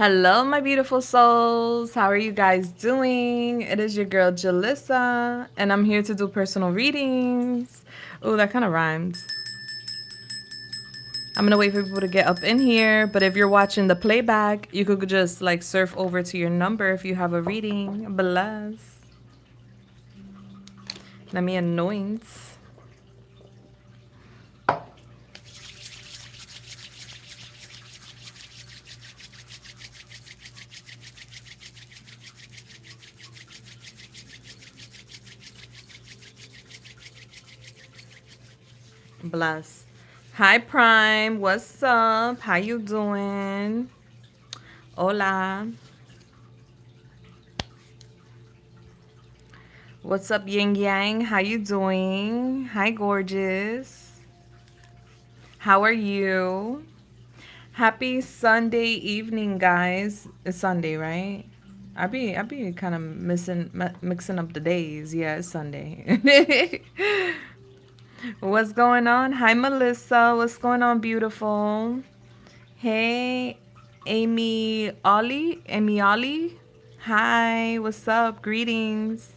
Hello, my beautiful souls. How are you guys doing? It is your girl Julissa, and I'm here to do personal readings. Oh, that kind of rhymes. I'm gonna wait for people to get up in here, but if you're watching the playback, you could just like surf over to your number if you have a reading. Bless. Let me anoint. Bless. Hi, Prime. What's up? How you doing? Hola. What's up, Yin Yang? How you doing? Hi, gorgeous. How are you? Happy Sunday evening, guys. It's Sunday, right? I be kind of mixing up the days. Yeah, it's Sunday. What's going on? Hi, Melissa. What's going on, beautiful? Hey, Amy Ollie. Hi, what's up? Greetings.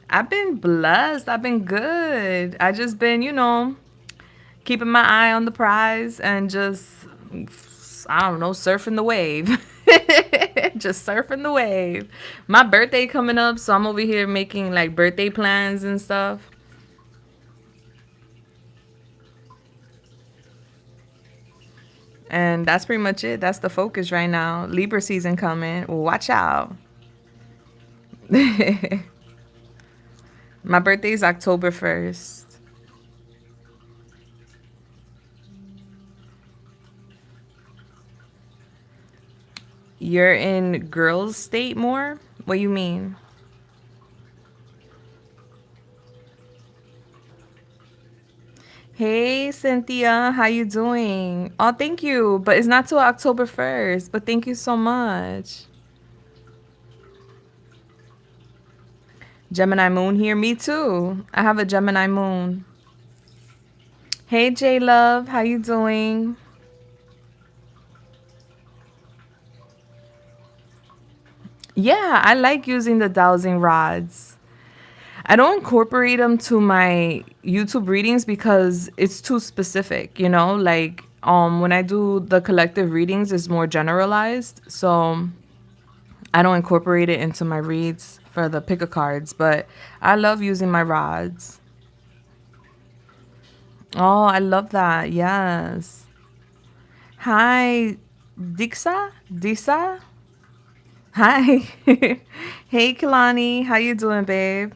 I've been blessed. I've been good. I just been, keeping my eye on the prize and just, I don't know, surfing the wave. Just surfing the wave. My birthday coming up, so I'm over here making like birthday plans and stuff. And that's pretty much it. That's the focus right now. Libra season coming. Watch out. My birthday is October 1st. You're in girls state more? What do you mean? Hey, Cynthia, how you doing? Oh, thank you. But it's not till October 1st. But thank you so much. Gemini moon here. Me too. I have a Gemini moon. Hey, J Love, how you doing? Yeah, I like using the dowsing rods. I don't incorporate them to my YouTube readings because it's too specific, Like when I do the collective readings, it's more generalized. So I don't incorporate it into my reads for the pick a cards, but I love using my rods. Oh, I love that. Yes. Hi, Disa? Hi. Hey, Kalani. How you doing, babe?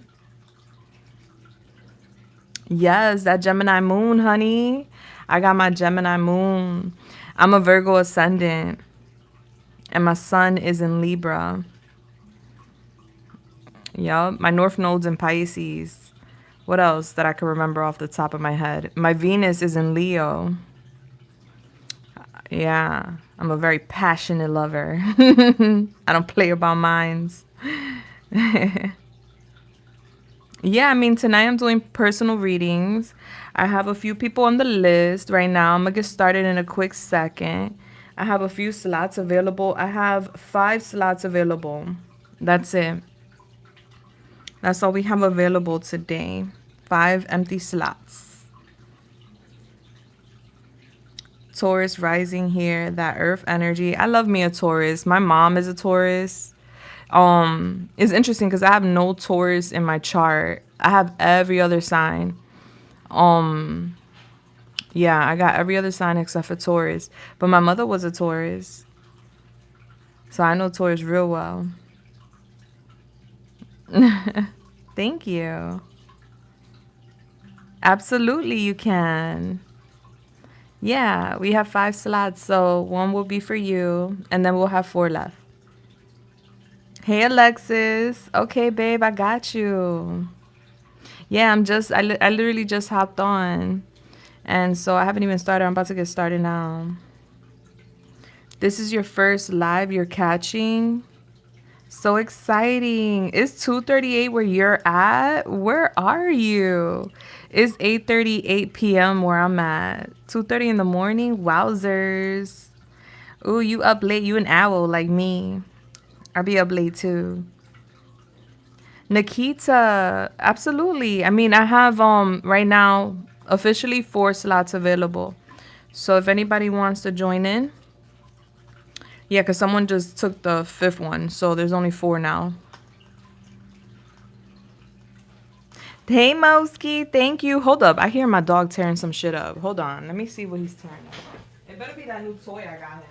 Yes, that Gemini moon, honey. I got my Gemini moon. I'm a Virgo ascendant, and my sun is in Libra. Yup, my North Node's in Pisces. What else that I can remember off the top of my head? My Venus is in Leo. Yeah, I'm a very passionate lover. I don't play about minds. Yeah, I mean, tonight I'm doing personal readings. I have a few people on the list right now. I'm going to get started in a quick second. I have a few slots available. I have 5 slots available. That's it. That's all we have available today. 5 empty slots. Taurus rising here, that earth energy. I love me a Taurus. My mom is a Taurus. It's interesting because I have no Taurus in my chart. I have every other sign. Yeah, I got every other sign except for Taurus. But my mother was a Taurus. So I know Taurus real well. Thank you. Absolutely, you can. Yeah, we have 5 slots, so 1 will be for you, and then we'll have 4 left. Hey, Alexis. Okay, babe, I got you. Yeah, I literally just hopped on. And so I haven't even started. I'm about to get started now. This is your first live you're catching. So exciting. It's 2:38 where you're at. Where are you? It's 8:38 p.m. where I'm at. 2:30 in the morning. Wowzers. Ooh, you up late. You an owl like me. I'll be up late too. Nikita, absolutely. I mean, I have right now officially 4 slots available. So if anybody wants to join in, yeah, because someone just took the 5th one, so there's only 4 now. Hey, Moski, thank you. Hold up, I hear my dog tearing some shit up. Hold on, let me see what he's tearing up. It better be that new toy I got him.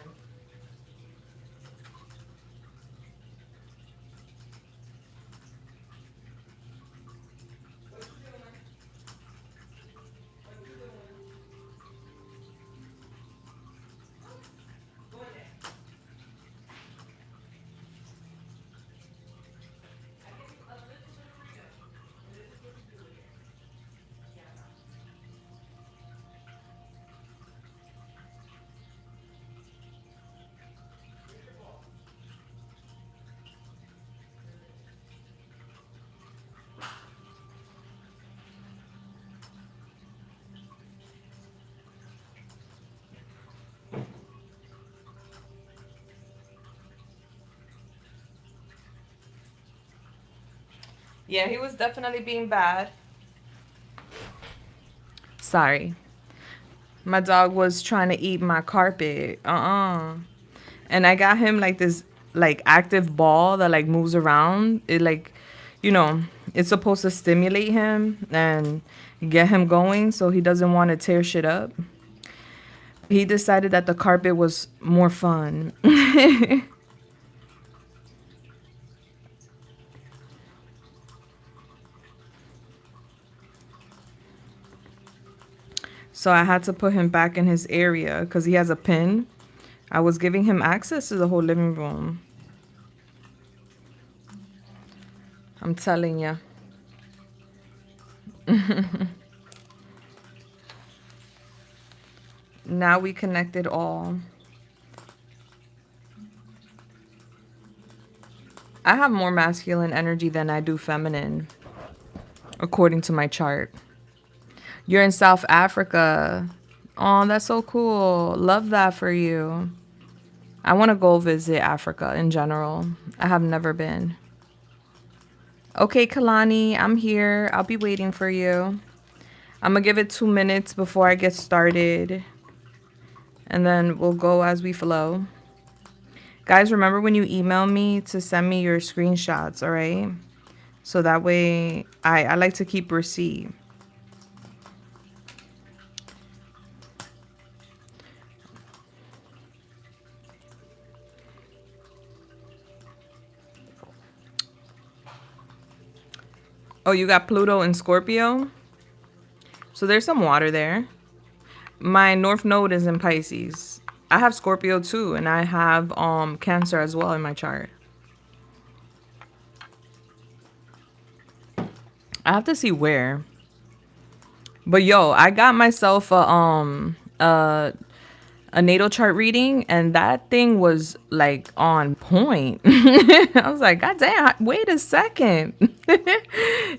Yeah, he was definitely being bad. Sorry. My dog was trying to eat my carpet. And I got him like this like active ball that like moves around. It like, you know, it's supposed to stimulate him and get him going so he doesn't want to tear shit up. He decided that the carpet was more fun. So I had to put him back in his area because he has a pin. I was giving him access to the whole living room. I'm telling you. Now we connected all. I have more masculine energy than I do feminine, according to my chart. You're in South Africa. Oh, that's so cool. Love that for you. I want to go visit Africa in general. I have never been. Okay, Kalani, I'm here. I'll be waiting for you. I'm going to give it 2 minutes before I get started. And then we'll go as we flow. Guys, remember when you email me to send me your screenshots, all right? So that way I like to keep receipt. Oh, you got Pluto and Scorpio? So there's some water there. My North Node is in Pisces. I have Scorpio too, and I have Cancer as well in my chart. I have to see where. But yo, I got myself a natal chart reading, and that thing was like on point. I was like, God damn, wait a second.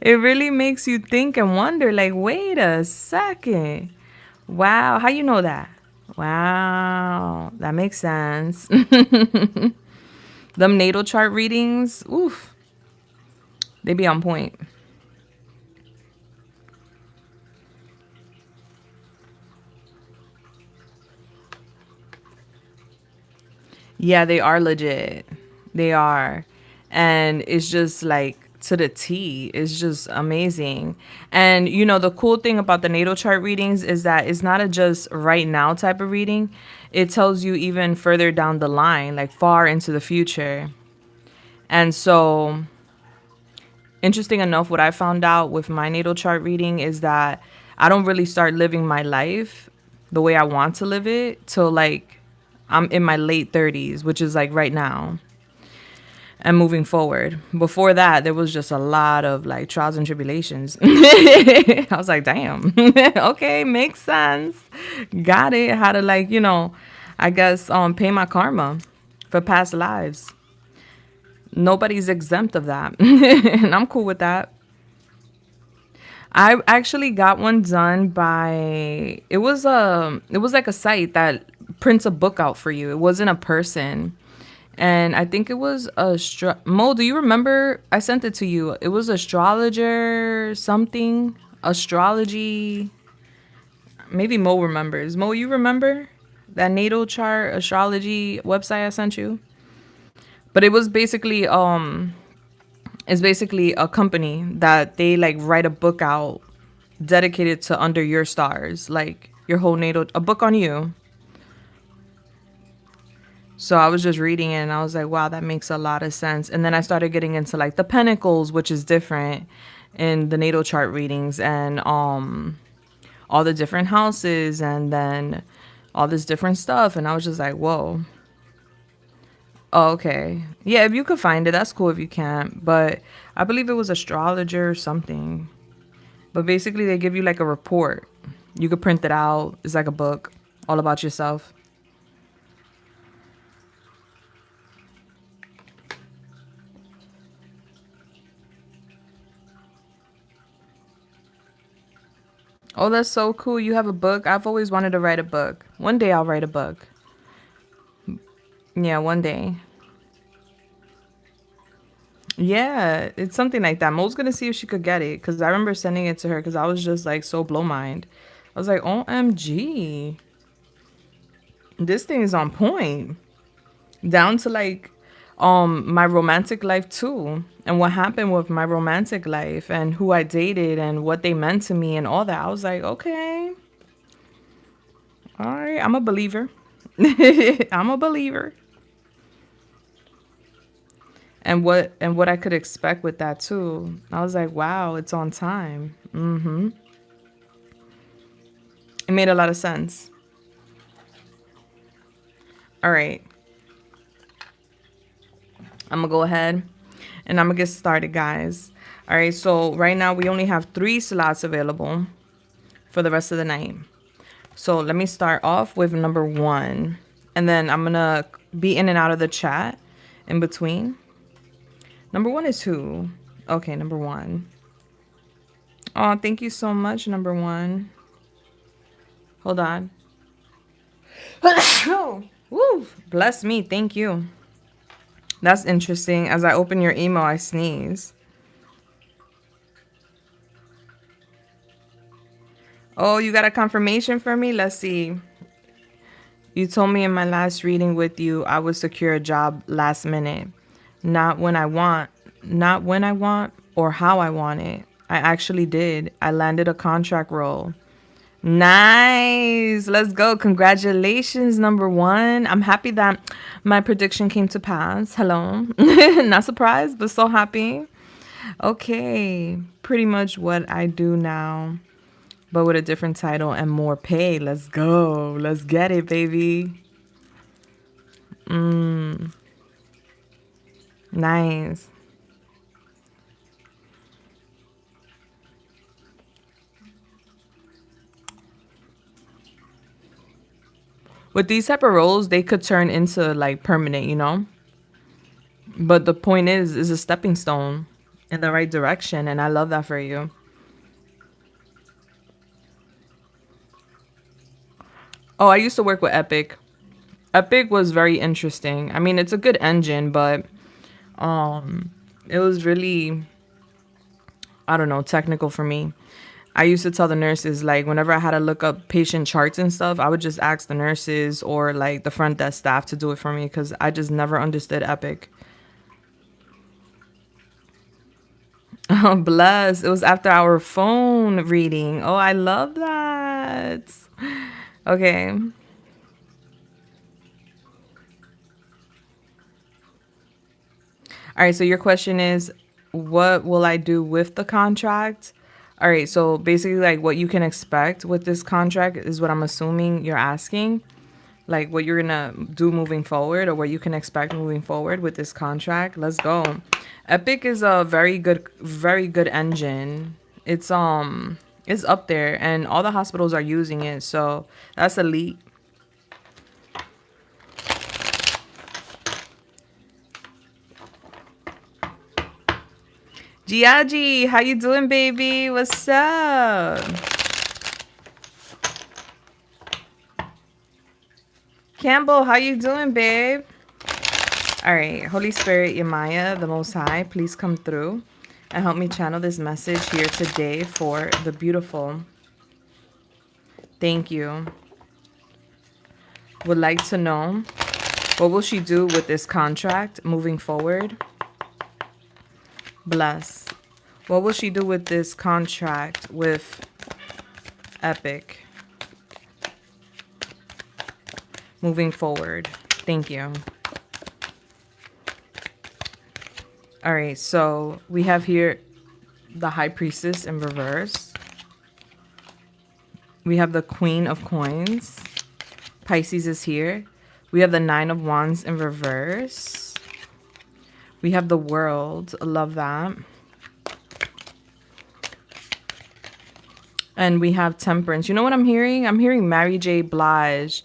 It really makes you think and wonder, like, wait a second. Wow, how you know that? Wow, that makes sense. Them natal chart readings, oof, they be on point. Yeah, they are legit. They are. And it's just like to the T. It's just amazing. And you know, the cool thing about the natal chart readings is that it's not a just right now type of reading. It tells you even further down the line, like far into the future. And so, interesting enough, what I found out with my natal chart reading is that I don't really start living my life the way I want to live it till like I'm in my late 30s, which is like right now, and moving forward. Before that, there was just a lot of like trials and tribulations. I was like, damn, okay, makes sense. Got it. How to like, I guess pay my karma for past lives. Nobody's exempt of that. And I'm cool with that. I actually got one done by it was like a site that prints a book out for you. It wasn't a person. And I think it was Mo, do you remember? I sent it to you. It was astrologer something. Astrology. Maybe Mo remembers. Mo, you remember that natal chart astrology website I sent you? But it was basically it's basically a company that they like write a book out dedicated to under your stars, like your whole natal, a book on you. So I was just reading it and I was like, wow, that makes a lot of sense. And then I started getting into like the pentacles, which is different in the natal chart readings, and all the different houses, and then all this different stuff. And I was just like, whoa. Oh, okay. Yeah, if you could find it, that's cool if you can't. But I believe it was astrologer or something. But basically they give you like a report. You could print it out. It's like a book all about yourself. Oh, that's so cool. You have a book. I've always wanted to write a book. One day I'll write a book. Yeah, one day. Yeah, it's something like that. Mo's gonna see if she could get it because I remember sending it to her because I was just like so blow mind. I was like, OMG, this thing is on point. Down to like my romantic life too. And what happened with my romantic life and who I dated and what they meant to me and all that. I was like, okay. All right, I'm a believer. I'm a believer. And what I could expect with that too. I was like, wow, it's on time. It made a lot of sense. All right. I'm gonna go ahead and I'm gonna get started, guys. All right, so right now we only have 3 slots available for the rest of the night. So let me start off with number 1, and then I'm gonna be in and out of the chat in between. Number 1 is who? Okay, number 1. Oh, thank you so much, number 1. Hold on. Woo! Bless me, thank you. That's interesting. As I open your email, I sneeze. Oh, you got a confirmation for me? Let's see. You told me in my last reading with you I would secure a job last minute. Not when I want. Not when I want or how I want it. I actually did. I landed a contract role. Nice. Let's go. Congratulations, number 1. I'm happy that my prediction came to pass. Hello. Not surprised, but so happy. Okay. Pretty much what I do now, but with a different title and more pay. Let's go. Let's get it, baby. Nice. With these type of roles, they could turn into like permanent, you know? But the point is a stepping stone in the right direction, and I love that for you. Oh, I used to work with Epic. Epic was very interesting. I mean, it's a good engine, but it was really, I don't know, technical for me. I used to tell the nurses, like, whenever I had to look up patient charts and stuff, I would just ask the nurses or like the front desk staff to do it for me because I just never understood Epic. Oh, bless. It was after our phone reading. Oh, I love that. Okay. All right, so your question is, what will I do with the contract? All right, so basically, like, what you can expect with this contract is what I'm assuming you're asking, like what you're gonna do moving forward or what you can expect moving forward with this contract. Let's go. Epic is a very good engine. It's up there, and all the hospitals are using it, so that's elite. Giaji, how you doing, baby? What's up? Campbell, how you doing, babe? All right, Holy Spirit, Yemaya, the Most High, please come through and help me channel this message here today for the beautiful. Thank you. Would like to know, what will she do with this contract moving forward? Bless. What will she do with this contract with Epic moving forward? Thank you. All right, so we have here the High Priestess in reverse. We have the Queen of Coins. Pisces is here. We have the Nine of Wands in reverse. We have the World. Love that. And we have Temperance. You know what I'm hearing? I'm hearing Mary J. Blige.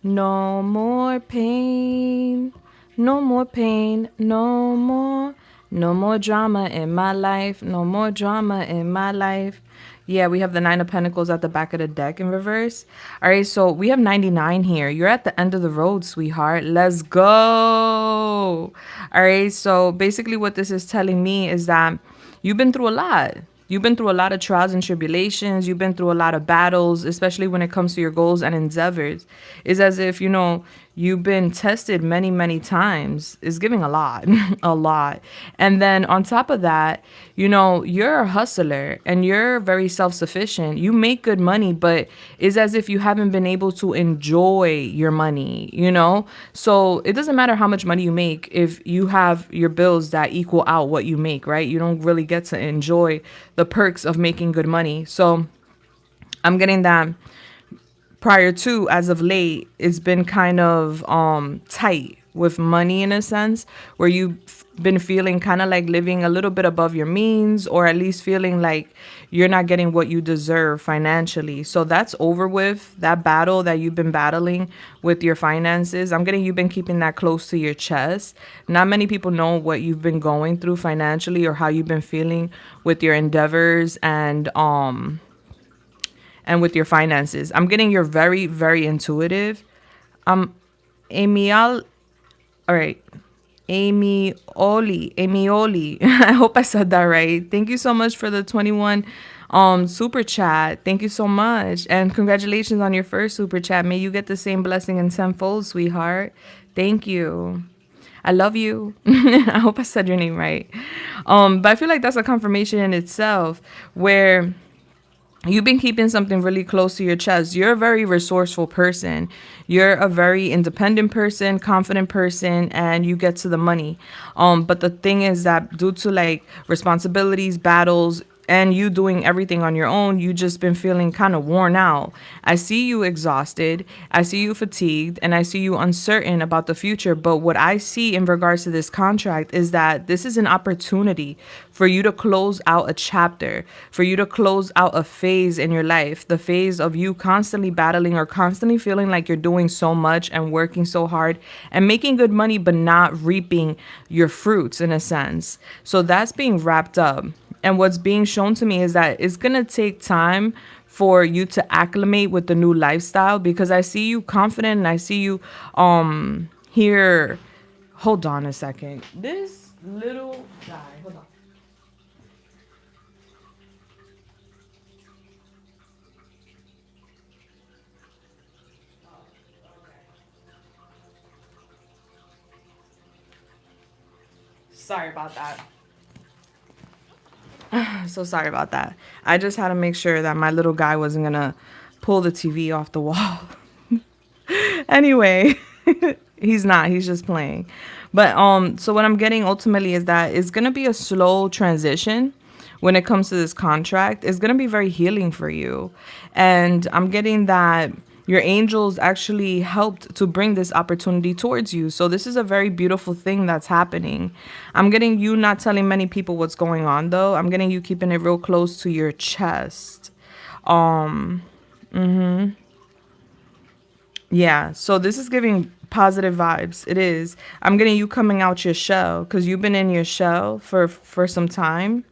No more pain. No more pain. No more. No more drama in my life. No more drama in my life. Yeah, we have the Nine of Pentacles at the back of the deck in reverse. All right, so we have 99 here. You're at the end of the road, sweetheart. Let's go. All right, so basically what this is telling me is that you've been through a lot. You've been through a lot of trials and tribulations. You've been through a lot of battles, especially when it comes to your goals and endeavors. It's as if, you know, you've been tested many, many times. It's giving a lot, a lot. And then on top of that, you know, you're a hustler and you're very self-sufficient. You make good money, but it's as if you haven't been able to enjoy your money, you know? So it doesn't matter how much money you make if you have your bills that equal out what you make, right? You don't really get to enjoy the perks of making good money. So I'm getting that prior to, as of late, it's been kind of tight with money in a sense, where you've been feeling kind of like living a little bit above your means, or at least feeling like you're not getting what you deserve financially. So that's over with, that battle that you've been battling with your finances. I'm getting you've been keeping that close to your chest. Not many people know what you've been going through financially or how you've been feeling with your endeavors and with your finances. I'm getting you're very, very intuitive. Amial, all right. Amioli. I hope I said that right. Thank you so much for the 21 super chat. Thank you so much. And congratulations on your first super chat. May you get the same blessing in tenfold, sweetheart. Thank you. I love you. I hope I said your name right. But I feel like that's a confirmation in itself where you've been keeping something really close to your chest. You're a very resourceful person. You're a very independent person, confident person, and you get to the money. But the thing is that due to like responsibilities, battles, and you doing everything on your own, you just been feeling kind of worn out. I see you exhausted, I see you fatigued, and I see you uncertain about the future. But what I see in regards to this contract is that this is an opportunity for you to close out a chapter, for you to close out a phase in your life, the phase of you constantly battling or constantly feeling like you're doing so much and working so hard and making good money, but not reaping your fruits in a sense. So that's being wrapped up. And what's being shown to me is that it's going to take time for you to acclimate with the new lifestyle, because I see you confident and I see you here. Hold on a second. This little guy. Hold on. Sorry about that. So sorry about that. I just had to make sure that my little guy wasn't gonna pull the TV off the wall. Anyway, he's not. He's just playing. But so what I'm getting ultimately is that it's gonna be a slow transition when it comes to this contract. It's gonna be very healing for you, and I'm getting that your angels actually helped to bring this opportunity towards you. So this is a very beautiful thing that's happening. I'm getting you not telling many people what's going on, though. I'm getting you keeping it real close to your chest. Yeah, so this is giving positive vibes. It is. I'm getting you coming out your shell, because you've been in your shell for some time.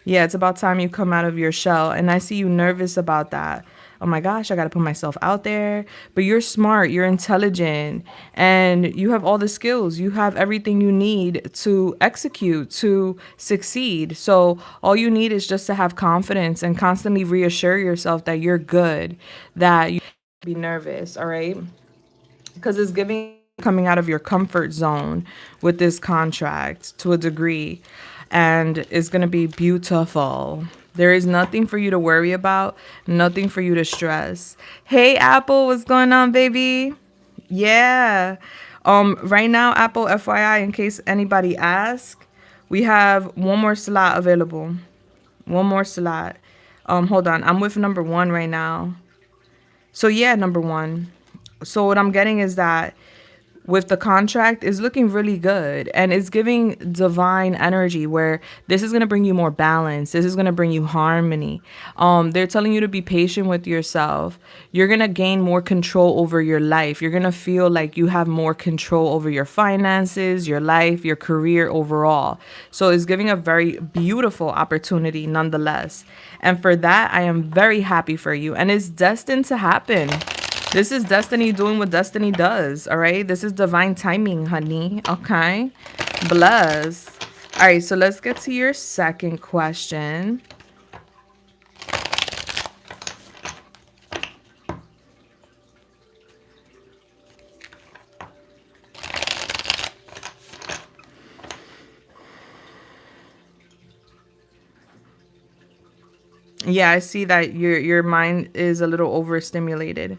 Yeah, it's about time you come out of your shell. And I see you nervous about that. oh my gosh, I got to put myself out there. But you're smart, you're intelligent, and you have all the skills. You have everything you need to execute, to succeed. So all you need is just to have confidence and constantly reassure yourself that you're good, that you be nervous, all right? Because it's giving coming out of your comfort zone with this contract to a degree, and it's going to be beautiful. There is nothing for you to worry about, nothing for you to stress. Hey Apple, what's going on, baby? Yeah. Right now, Apple, FYI, in case anybody asks, we have one more slot available. One more slot. Hold on, I'm with number one right now. So yeah, number one. So what I'm getting is that with the contract is looking really good, and it's giving divine energy where this is going to bring you more balance. This is going to bring you harmony. They're telling you to be patient with yourself. You're going to gain more control over your life. You're going to feel like you have more control over your finances, your life, your career overall. So it's giving a very beautiful opportunity nonetheless. And for that, I am very happy for you, and it's destined to happen. This is destiny doing what destiny does, all right? This is divine timing, honey, okay? Bless. All right, so let's get to your second question. Yeah, I see that your mind is a little overstimulated.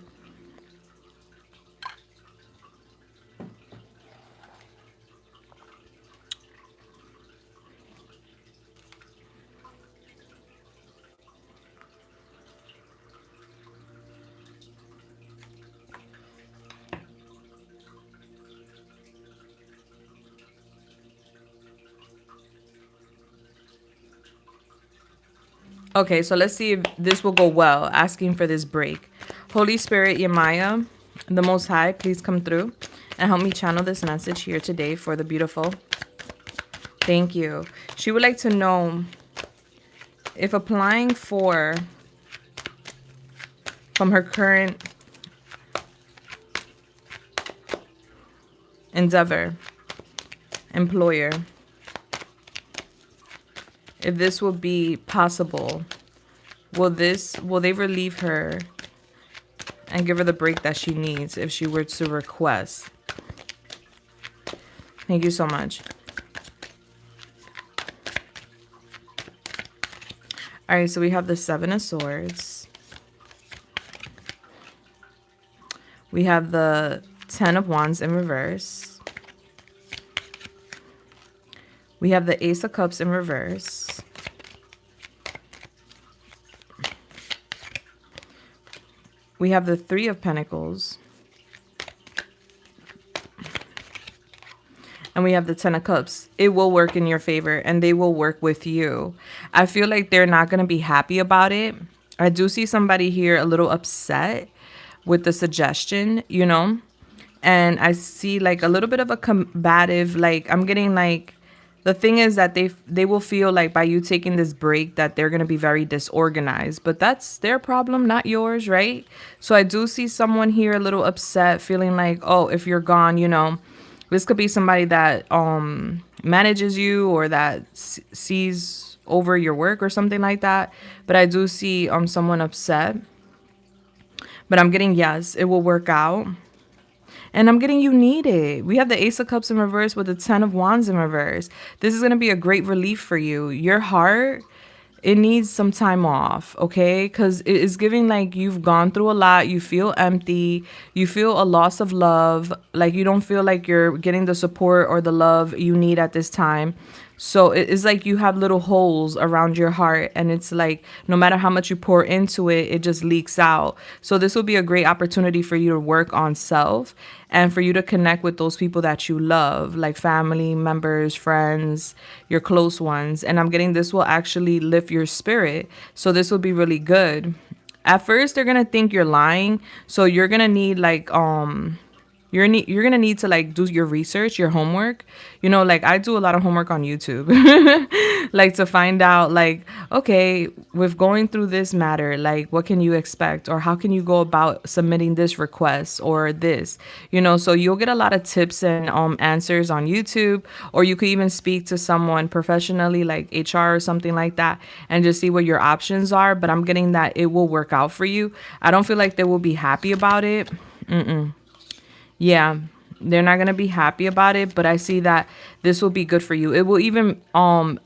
Okay, so let's see if this will go well, asking for this break. Holy Spirit, Yamaya, the Most High, please come through and help me channel this message here today for the beautiful. Thank you. She would like to know if applying for from her current endeavor, employer, if this will be possible. Will they relieve her and give her the break that she needs if she were to request? Thank you so much. All right, so we have the Seven of Swords. We have the Ten of Wands in reverse. We have the Ace of Cups in reverse. We have the Three of Pentacles. And we have the Ten of Cups. It will work in your favor, and they will work with you. I feel like they're not going to be happy about it. I do see somebody here a little upset with the suggestion, you know. And I see like a little bit of a combative, like I'm getting like, the thing is that they will feel like by you taking this break that they're going to be very disorganized, but that's their problem, not yours, right? So I do see someone here a little upset, feeling like, oh, if you're gone, you know, this could be somebody that manages you or that sees over your work or something like that. But I do see someone upset. But I'm getting, yes, it will work out. And I'm getting, you need it. We have the Ace of Cups in reverse with the Ten of Wands in reverse. This is going to be a great relief for you. Your heart, it needs some time off, okay? Because it is giving like you've gone through a lot. You feel empty. You feel a loss of love. Like you don't feel like you're getting the support or the love you need at this time. So it's like you have little holes around your heart, and it's like no matter how much you pour into it, it just leaks out. So this will be a great opportunity for you to work on self and for you to connect with those people that you love, like family members, friends, your close ones. And I'm getting this will actually lift your spirit. So this will be really good. At first, they're going to think you're lying. So you're going to need like, you're gonna need to like do your research, your homework. You know, like I do a lot of homework on YouTube, like to find out like, okay, with going through this matter, like what can you expect, or how can you go about submitting this request or this, you know. So you'll get a lot of tips and answers on YouTube, or you could even speak to someone professionally like HR or something like that and just see what your options are. But I'm getting that it will work out for you. I don't feel like they will be happy about it. Yeah, they're not going to be happy about it, but I see that this will be good for you. It will even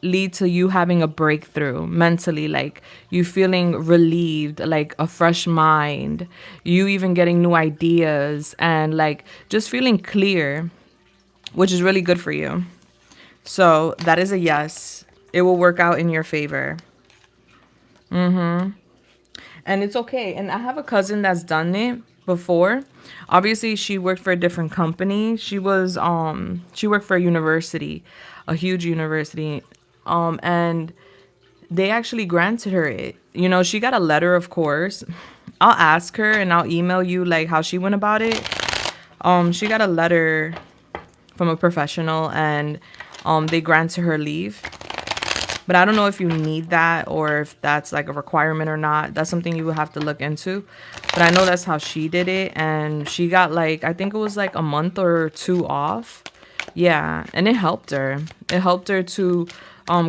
lead to you having a breakthrough mentally, like you feeling relieved, like a fresh mind, you even getting new ideas and like just feeling clear, which is really good for you. So that is a yes. It will work out in your favor. And it's okay. And I have a cousin that's done it before. Obviously, she worked for a different company. She worked for a university, a huge university. And they actually granted her it. You know, she got a letter, of course. I'll ask her and I'll email you like how she went about it. She got a letter from a professional and they granted her leave. But I don't know if you need that or if that's like a requirement or not. That's something you would have to look into. But I know that's how she did it. And she got like, I think it was like a month or two off. Yeah. And it helped her. It helped her to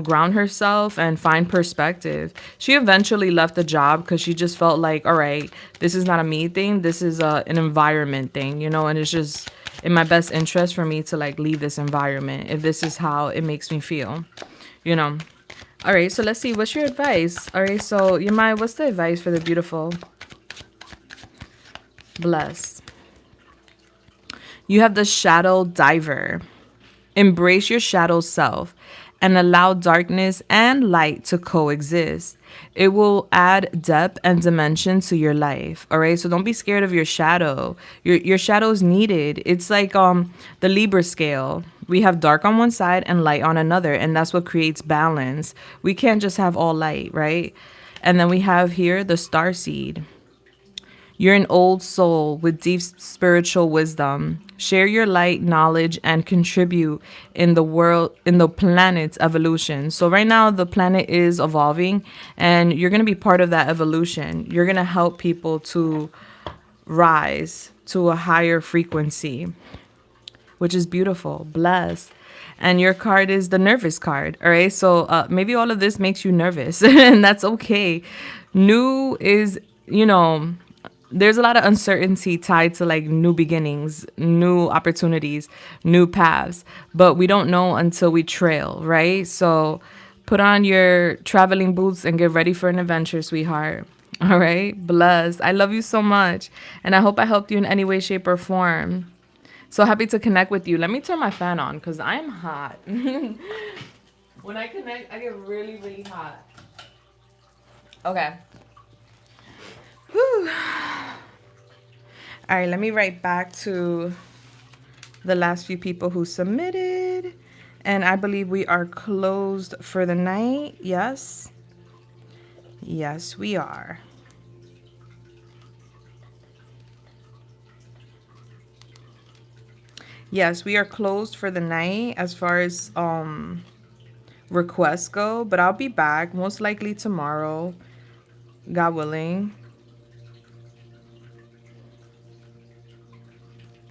ground herself and find perspective. She eventually left the job because she just felt like, all right, this is not a me thing. This is an environment thing, you know, and it's just in my best interest for me to like leave this environment if this is how it makes me feel, you know. All right, so let's see. What's your advice? All right, so Yamai, what's the advice for the beautiful? Bless. You have the shadow diver. Embrace your shadow self and allow darkness and light to coexist. It will add depth and dimension to your life. All right. So don't be scared of your shadow. Your shadow is needed. It's like the Libra scale. We have dark on one side and light on another, and that's what creates balance. We can't just have all light, right? And then we have here the star seed. You're an old soul with deep spiritual wisdom. Share your light, knowledge, and contribute in the world, in the planet's evolution. So, right now, the planet is evolving, and you're going to be part of that evolution. You're going to help people to rise to a higher frequency, which is beautiful. Blessed. And your card is the nervous card. All right. So, maybe all of this makes you nervous, and that's okay. New is, you know, there's a lot of uncertainty tied to like new beginnings, new opportunities, new paths, but we don't know until we trail, right? So put on your traveling boots and get ready for an adventure, sweetheart. All right. Blessed. I love you so much. And I hope I helped you in any way, shape, or form. So happy to connect with you. Let me turn my fan on because I'm hot. When I connect, I get really, really hot. Okay. Whew. All right, let me write back to the last few people who submitted. And I believe we are closed for the night. Yes. Yes, we are. Yes, we are closed for the night as far as requests go, but I'll be back most likely tomorrow, God willing.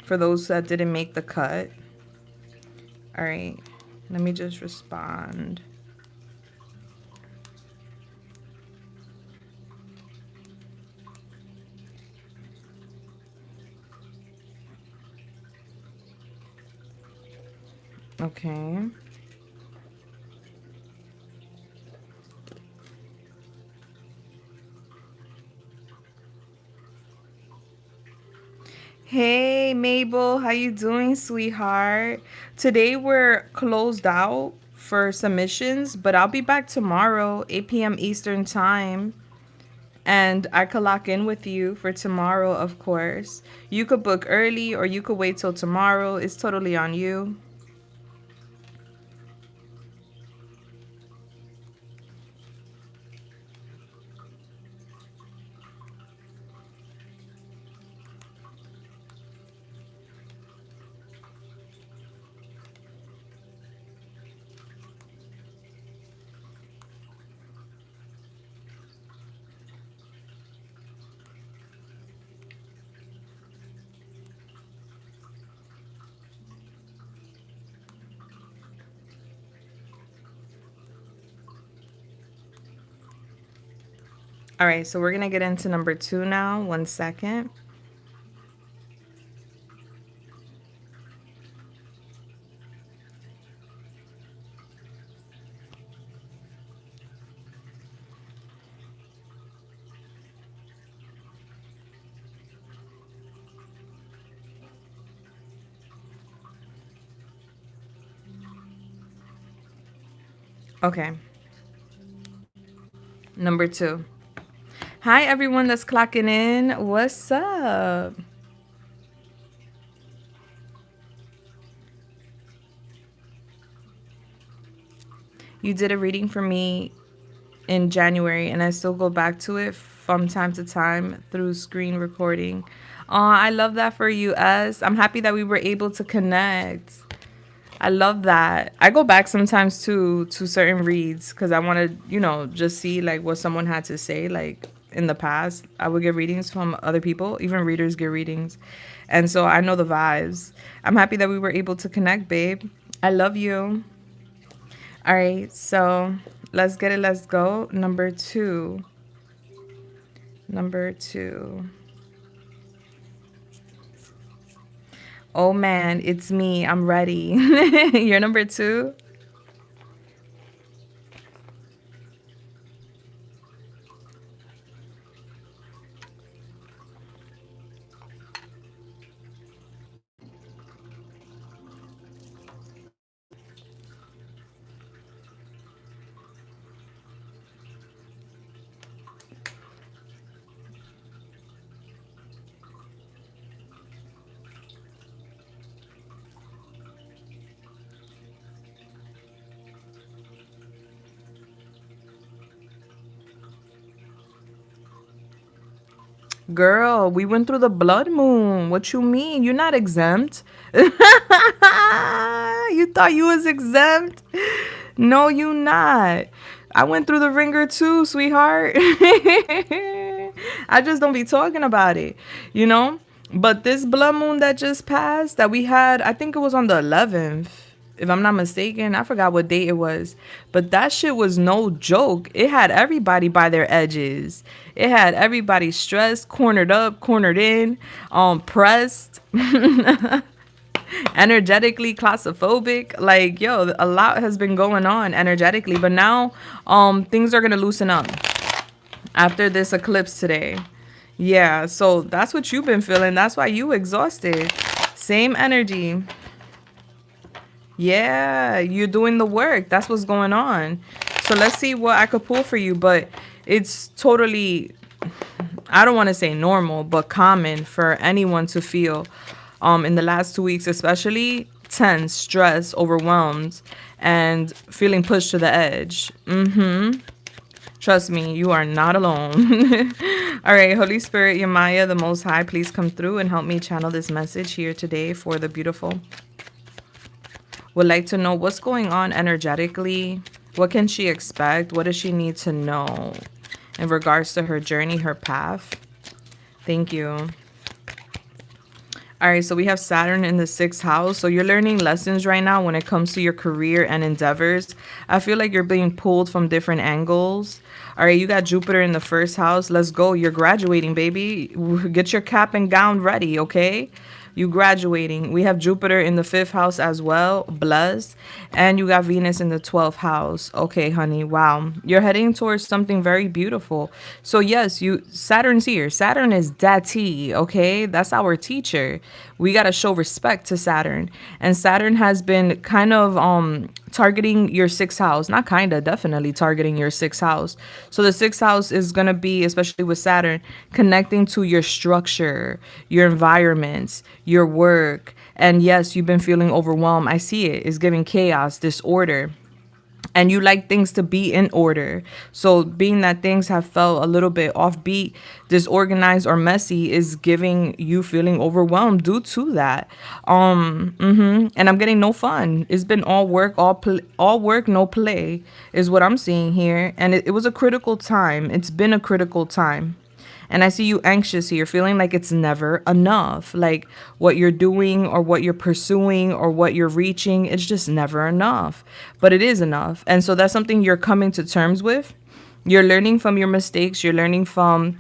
For those that didn't make the cut. All right, let me just respond. Okay. Hey Mabel, how you doing, sweetheart? Today we're closed out for submissions, but I'll be back tomorrow, 8 p.m. Eastern time. And I could lock in with you for tomorrow, of course. You could book early or you could wait till tomorrow. It's totally on you. All right, so we're going to get into number 2 now. 1 second. Okay, number 2. Hi, everyone that's clocking in. What's up? You did a reading for me in January, and I still go back to it from time to time through screen recording. I love that for you, S. I'm happy that we were able to connect. I love that. I go back sometimes to certain reads because I want to, just see like what someone had to say. Like in the past, I would get readings from other people, even readers get readings. And so I know the vibes. I'm happy that we were able to connect, babe. I love you. All right, so let's get it. Let's go. Number 2. Number 2. Oh man, it's me. I'm ready. You're number 2. Girl, we went through the blood moon. What you mean? You're not exempt. You thought you was exempt? No, you not. I went through the ringer too, sweetheart. I just don't be talking about it, you know? But this blood moon that just passed that we had, I think it was on the 11th. If I'm not mistaken, I forgot what date it was. But that shit was no joke. It had everybody by their edges. It had everybody stressed, cornered up, cornered in, pressed, energetically claustrophobic. Like, yo, a lot has been going on energetically. But now things are gonna loosen up after this eclipse today. Yeah, so that's what you've been feeling. That's why you exhausted. Same energy. Yeah, you're doing the work. That's what's going on. So let's see what I could pull for you. But it's totally, I don't want to say normal, but common for anyone to feel in the last 2 weeks, especially tense, stressed, overwhelmed, and feeling pushed to the edge. Trust me, you are not alone. All right, Holy Spirit, Yamaya, the Most High, please come through and help me channel this message here today for the beautiful. Would like to know what's going on energetically. What can she expect? What does she need to know in regards to her journey, her path? Thank you. All right, so we have Saturn in the 6th house. So you're learning lessons right now when it comes to your career and endeavors. I feel like you're being pulled from different angles. All right, you got Jupiter in the 1st house. Let's go. You're graduating, baby. Get your cap and gown ready, okay? You graduating. We have Jupiter in the 5th house as well, blessed. And you got Venus in the 12th house. Okay, honey. Wow. You're heading towards something very beautiful. So yes, Saturn's here. Saturn is Dati, okay? That's our teacher. We got to show respect to Saturn. And Saturn has been kind of targeting your 6th house. Not kind of, definitely targeting your 6th house. So the 6th house is going to be, especially with Saturn, connecting to your structure, your environments, your work. And yes, you've been feeling overwhelmed. I see it. It's giving chaos, disorder. And you like things to be in order. So being that things have felt a little bit offbeat, disorganized, or messy is giving you feeling overwhelmed due to that. And I'm getting no fun. It's been all work, all work, no play is what I'm seeing here. And it was a critical time. It's been a critical time. And I see you anxious here, feeling like it's never enough. Like what you're doing or what you're pursuing or what you're reaching, it's just never enough. But it is enough. And so that's something you're coming to terms with. You're learning from your mistakes. You're learning from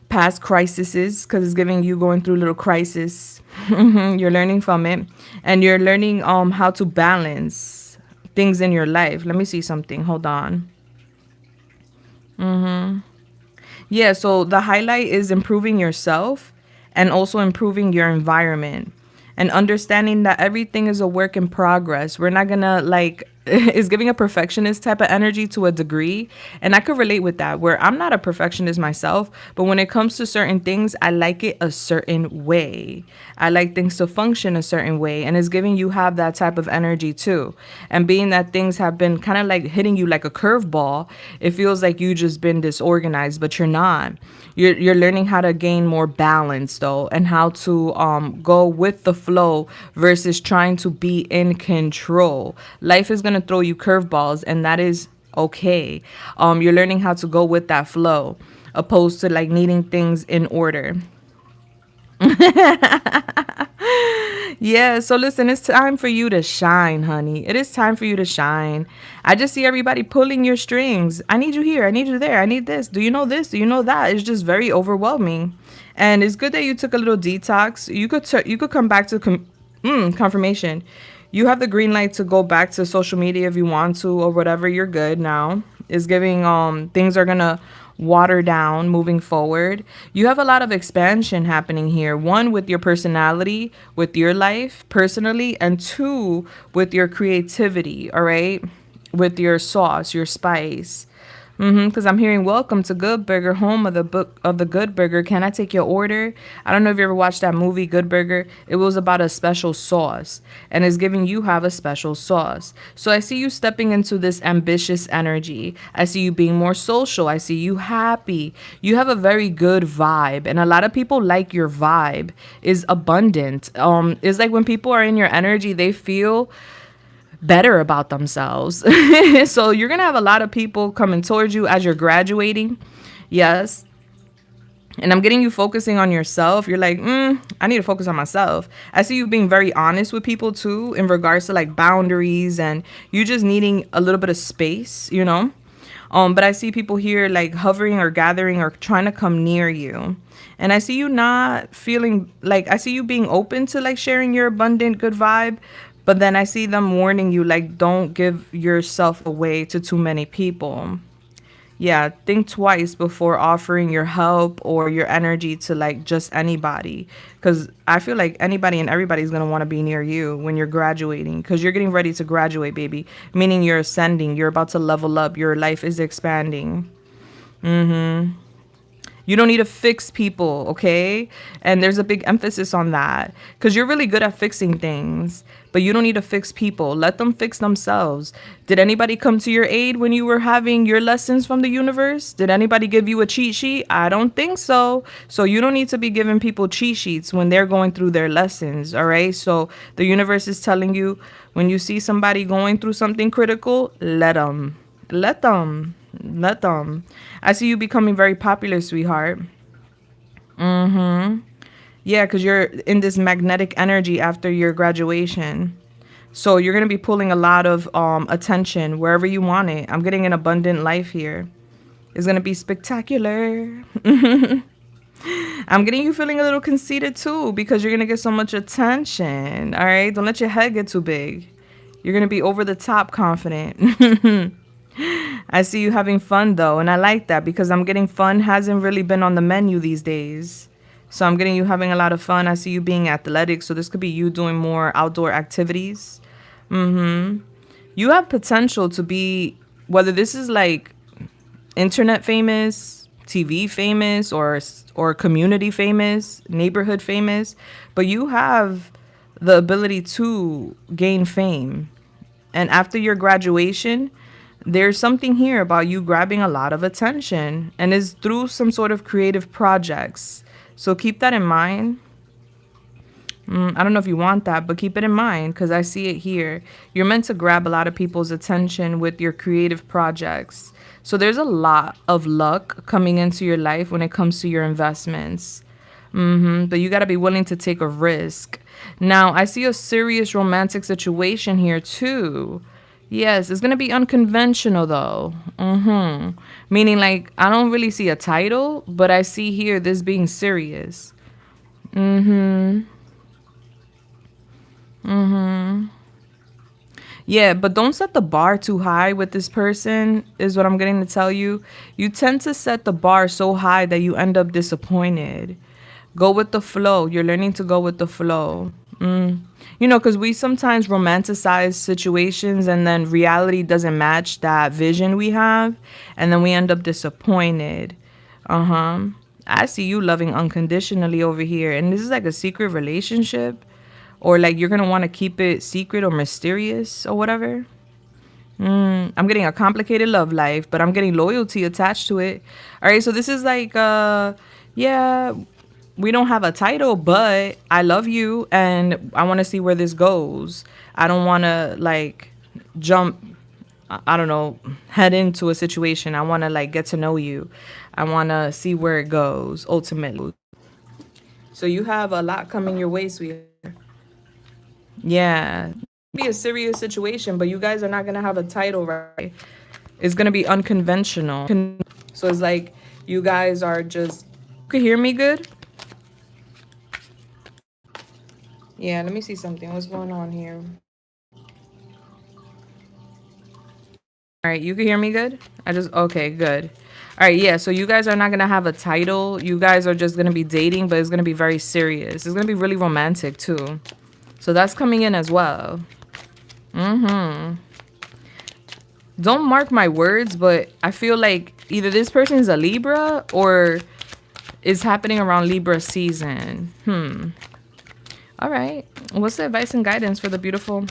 past crises because it's giving you going through little crisis. You're learning from it, and you're learning how to balance things in your life. Let me see something. Hold on. Yeah, so the highlight is improving yourself and also improving your environment and understanding that everything is a work in progress. We're not gonna like is giving a perfectionist type of energy to a degree. And I could relate with that, where I'm not a perfectionist myself, but when it comes to certain things, I like it a certain way. I like things to function a certain way. And it's giving you have that type of energy too. And being that things have been kind of like hitting you like a curveball, it feels like you just been disorganized, but you're not. You're learning how to gain more balance though, and how to go with the flow versus trying to be in control. Life is gonna throw you curveballs, and that is okay. You're learning how to go with that flow, opposed to like needing things in order. Yeah, so listen, it's time for you to shine, honey. It is time for you to shine. I just see everybody pulling your strings. I need you here. I need you there. I need this. Do you know this? Do you know that? It's just very overwhelming. And it's good that you took a little detox. You could come back to confirmation. You have the green light to go back to social media if you want to or whatever. You're good now. It's giving things are gonna water down moving forward. You have a lot of expansion happening here. One, with your personality, with your life personally, and two, with your creativity, all right? With your sauce, your spice. Because I'm hearing welcome to Good Burger, home of the book of the Good Burger. Can I take your order? I don't know if you ever watched that movie Good Burger. It was about a special sauce, and it's giving you have a special sauce. So I see you stepping into this ambitious energy. I see you being more social. I see you happy. You have a very good vibe, and a lot of people like your vibe is abundant. It's like when people are in your energy, they feel better about themselves. So you're gonna have a lot of people coming towards you as you're graduating. Yes. And I'm getting you focusing on yourself. You're like, I need to focus on myself. I see you being very honest with people too, in regards to like boundaries, and you just needing a little bit of space, you know. But I see people here like hovering or gathering or trying to come near you. And I see you not feeling like, I see you being open to like sharing your abundant good vibe. But then I see them warning you, like, don't give yourself away to too many people. Yeah, think twice before offering your help or your energy to like just anybody. Because I feel like anybody and everybody's going to want to be near you when you're graduating. Because you're getting ready to graduate, baby. Meaning you're ascending. You're about to level up. Your life is expanding. You don't need to fix people, okay? And there's a big emphasis on that because you're really good at fixing things, but you don't need to fix people. Let them fix themselves. Did anybody come to your aid when you were having your lessons from the universe? Did anybody give you a cheat sheet? I don't think so. So you don't need to be giving people cheat sheets when they're going through their lessons, all right? So the universe is telling you when you see somebody going through something critical, let them. Let them. Let them. I see you becoming very popular, sweetheart. Yeah, because you're in this magnetic energy after your graduation. So you're going to be pulling a lot of attention wherever you want it. I'm getting an abundant life here. It's going to be spectacular. I'm getting you feeling a little conceited too because you're going to get so much attention. All right. Don't let your head get too big. You're going to be over the top confident. I see you having fun though, and I like that because I'm getting fun hasn't really been on the menu these days. So I'm getting you having a lot of fun. I see you being athletic, so this could be you doing more outdoor activities. You have potential to be, whether this is like internet famous, TV famous, or community famous, neighborhood famous, but you have the ability to gain fame. And after your graduation, there's something here about you grabbing a lot of attention, and is through some sort of creative projects. So keep that in mind. I don't know if you want that, but keep it in mind because I see it here. You're meant to grab a lot of people's attention with your creative projects. So there's a lot of luck coming into your life when it comes to your investments. But you got to be willing to take a risk. Now, I see a serious romantic situation here too. Yes, it's gonna be unconventional though. Meaning like I don't really see a title, but I see here this being serious. Yeah, but don't set the bar too high with this person, is what I'm getting to tell you. You tend to set the bar so high that you end up disappointed. Go with the flow. You're learning to go with the flow. You know, because we sometimes romanticize situations and then reality doesn't match that vision we have. And then we end up disappointed. Uh huh. I see you loving unconditionally over here. And this is like a secret relationship. Or like you're going to want to keep it secret or mysterious or whatever. I'm getting a complicated love life, but I'm getting loyalty attached to it. All right, so this is like yeah, we don't have a title, but I love you and I want to see where this goes. I don't want to like jump I don't know, head into a situation. I want to like get to know you. I want to see where it goes ultimately. So you have a lot coming your way, sweetheart. Yeah. Be a serious situation, but you guys are not going to have a title, right? It's going to be unconventional. So it's like you guys are just you could hear me good? Yeah, let me see something. What's going on here? All right, you can hear me good? Okay, good. All right, yeah, so you guys are not going to have a title. You guys are just going to be dating, but it's going to be very serious. It's going to be really romantic too. So that's coming in as well. Don't mark my words, but I feel like either this person is a Libra or is happening around Libra season. All right. What's the advice and guidance for the beautiful?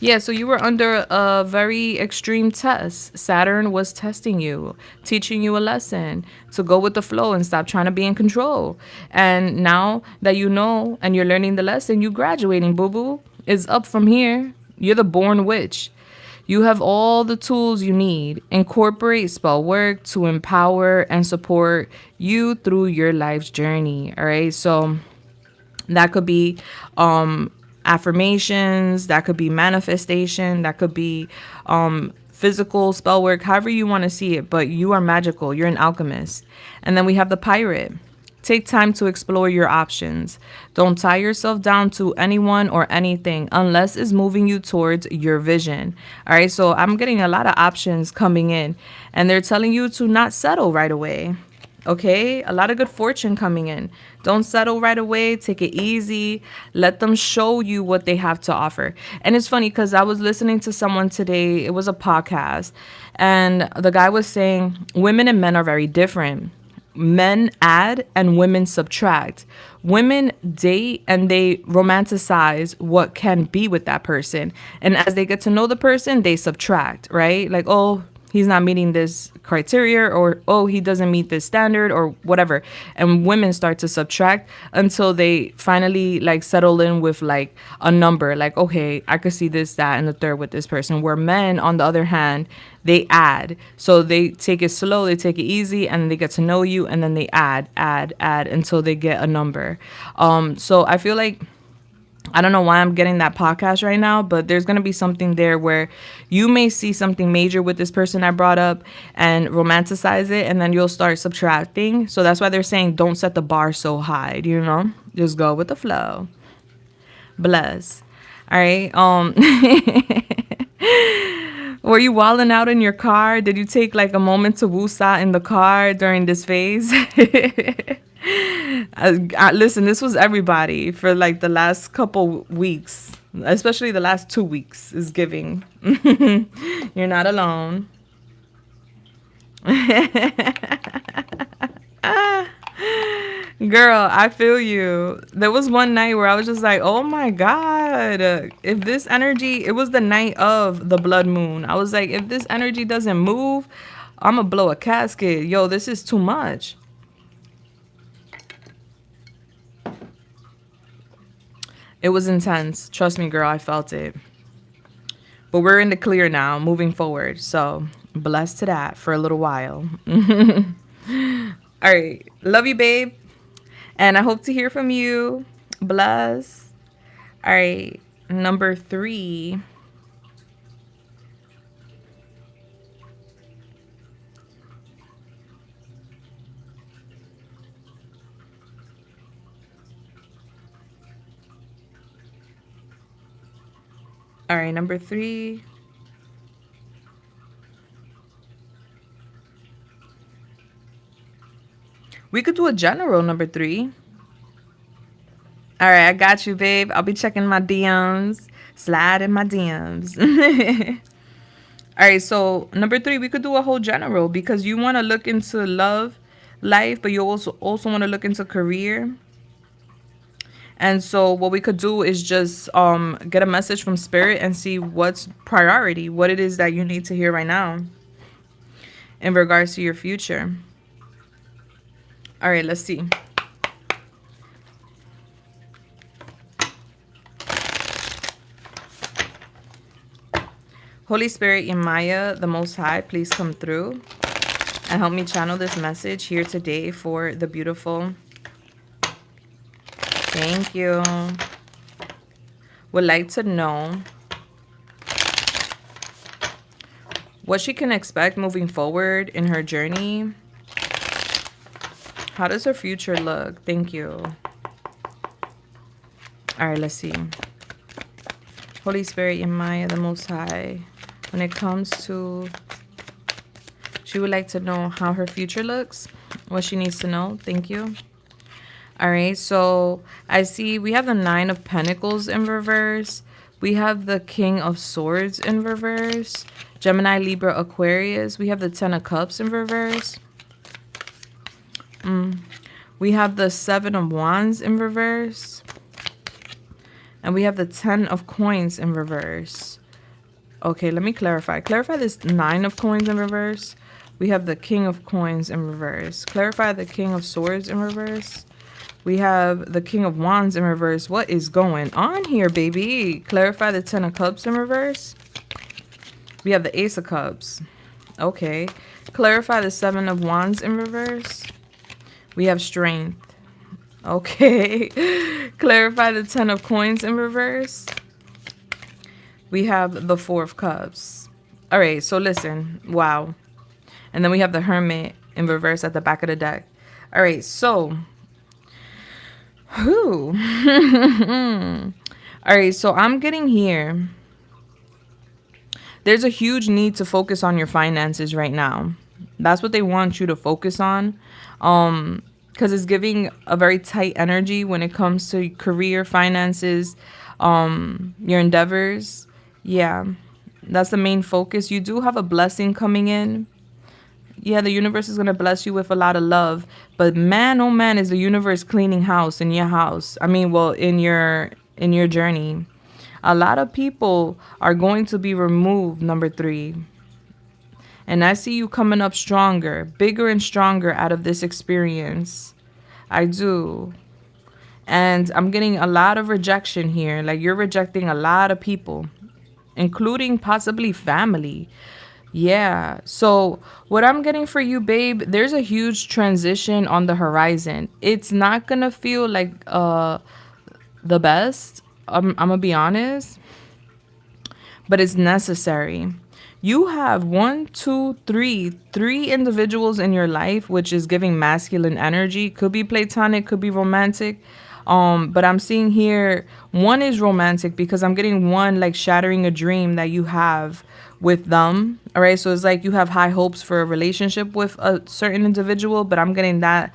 Yeah, so you were under a very extreme test. Saturn was testing you, teaching you a lesson to go with the flow and stop trying to be in control. And now that you know and you're learning the lesson, you graduating, boo boo. It's up from here. You're the born witch. You have all the tools you need. Incorporate spell work to empower and support you through your life's journey. All right. So that could be affirmations, that could be manifestation, that could be physical spell work, however you want to see it. But you are magical. You're an alchemist. And then we have the pirate. Take time to explore your options. Don't tie yourself down to anyone or anything unless it's moving you towards your vision. All right, so I'm getting a lot of options coming in, and they're telling you to not settle right away. Okay, a lot of good fortune coming in. Don't settle right away. Take it easy. Let them show you what they have to offer. And it's funny because I was listening to someone today, it was a podcast, and the guy was saying women and men are very different. Men add and women subtract. Women date and they romanticize what can be with that person. And as they get to know the person, they subtract, right? Like, oh, he's not meeting this criteria, or oh, he doesn't meet this standard, or whatever. And women start to subtract until they finally like settle in with like a number, like, okay, I could see this, that, and the third with this person. Where men, on the other hand, they add. So they take it slow, they take it easy, and they get to know you, and then they add until they get a number. So I feel like, I don't know why I'm getting that podcast right now, but there's going to be something there where you may see something major with this person I brought up and romanticize it, and then you'll start subtracting. So that's why they're saying don't set the bar so high, you know? Just go with the flow. Bless. All right. Were you wilding out in your car? Did you take like a moment to woosah in the car during this phase? Listen, this was everybody for like the last couple weeks, especially the last 2 weeks is giving. You're not alone. Girl, I feel you. There was one night where I was just like, oh my God, if this energy, it was the night of the blood moon. I was like, if this energy doesn't move, I'm going to blow a casket. Yo, this is too much. It was intense. Trust me, girl, I felt it. But we're in the clear now, moving forward. So blessed to that for a little while. All right. Love you, babe. And I hope to hear from you. Bless. All right. Number 3. All right, number 3. We could do a general number 3. All right, I got you, babe. I'll be checking my DMs. Slide in my DMs. All right, so number 3, we could do a whole general because you want to look into love life, but you also want to look into career. And so what we could do is just get a message from spirit and see what's priority, what it is that you need to hear right now in regards to your future. All right, let's see. Holy Spirit, Yamaya, the Most High, please come through and help me channel this message here today for the beautiful. Thank you. Would like to know what she can expect moving forward in her journey. How does her future look? Thank you. All right, let's see. Holy Spirit, Yamaya, the Most High. When it comes to, she would like to know how her future looks, what she needs to know. Thank you. All right, so I see we have the 9 of Pentacles in reverse. We have the King of Swords in reverse. Gemini, Libra, Aquarius. We have the 10 of Cups in reverse. We have the 7 of Wands in reverse. And we have the 10 of Coins in reverse. Okay, let me clarify. Clarify this 9 of Coins in reverse. We have the King of Coins in reverse. Clarify the King of Swords in reverse. We have the King of Wands in reverse. What is going on here, baby? Clarify the 10 of Cups in reverse. We have the Ace of Cups. Okay. Clarify the 7 of Wands in reverse. We have Strength. Okay. Clarify the 10 of Coins in reverse. We have the 4 of Cups. All right, so listen. Wow. And then we have the Hermit in reverse at the back of the deck. All right, so. All right, so I'm getting here. There's a huge need to focus on your finances right now. That's what they want you to focus on. Because it's giving a very tight energy when it comes to career, finances, your endeavors. Yeah, that's the main focus. You do have a blessing coming in. Yeah, the universe is going to bless you with a lot of love. But man, oh man, is the universe cleaning house in your house. I mean, well, in your journey. A lot of people are going to be removed, number 3. And I see you coming up stronger, bigger and stronger out of this experience. I do. And I'm getting a lot of rejection here. Like you're rejecting a lot of people, including possibly family. Yeah. So what I'm getting for you, babe, there's a huge transition on the horizon. It's not going to feel like the best. I'm going to be honest. But it's necessary. You have 3 individuals in your life, which is giving masculine energy. Could be platonic, could be romantic. But I'm seeing here 1 is romantic because I'm getting 1 like shattering a dream that you have with them. All right, so it's like you have high hopes for a relationship with a certain individual, but I'm getting that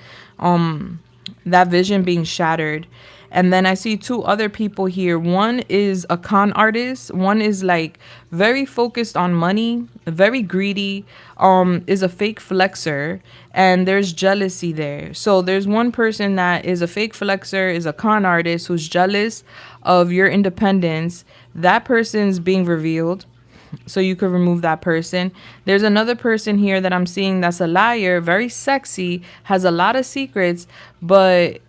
vision being shattered. And then I see 2 other people here. 1 is a con artist. 1 is like very focused on money, very greedy, is a fake flexer, and there's jealousy there. So there's 1 person that is a fake flexer, is a con artist who's jealous of your independence. That person's being revealed. So you could remove that person. There's another person here that I'm seeing that's a liar, very sexy, has a lot of secrets, but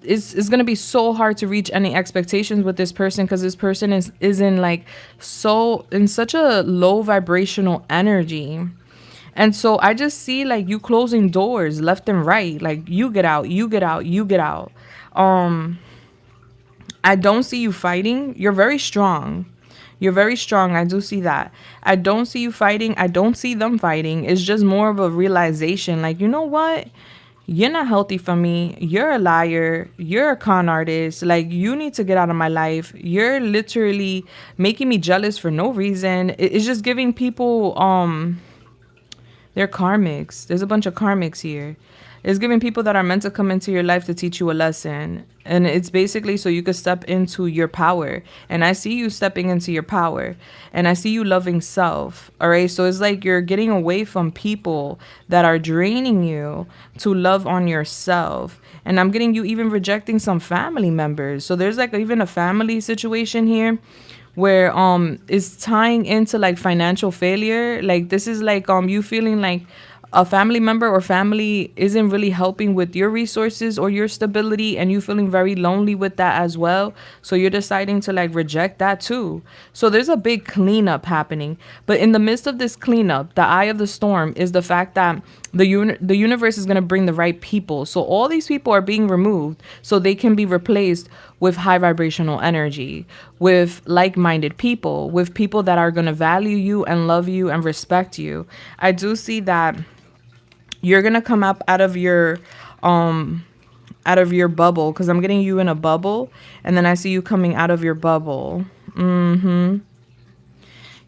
it's going to be so hard to reach any expectations with this person because this person is in like in such a low vibrational energy. And so I just see like you closing doors left and right. Like you get out, you get out, you get out. I don't see you fighting. You're very strong. You're very strong. I do see that. I don't see you fighting. I don't see them fighting. It's just more of a realization. Like, you know what? You're not healthy for me. You're a liar. You're a con artist. Like, you need to get out of my life. You're literally making me jealous for no reason. It's just giving people, they're karmics. There's a bunch of karmics here. It's giving people that are meant to come into your life to teach you a lesson. And it's basically so you could step into your power. And I see you stepping into your power. And I see you loving self. All right. So it's like you're getting away from people that are draining you to love on yourself. And I'm getting you even rejecting some family members. So there's like even a family situation here where is tying into like financial failure. Like, this is like you feeling like a family member or family isn't really helping with your resources or your stability, and you feeling very lonely with that as well. So you're deciding to like reject that too. So there's a big cleanup happening. But in the midst of this cleanup, the eye of the storm is the fact that the universe is going to bring the right people. So all these people are being removed so they can be replaced with high vibrational energy, with like-minded people, with people that are going to value you and love you and respect you. I do see that you're going to come up out of your bubble, because I'm getting you in a bubble, and then I see you coming out of your bubble.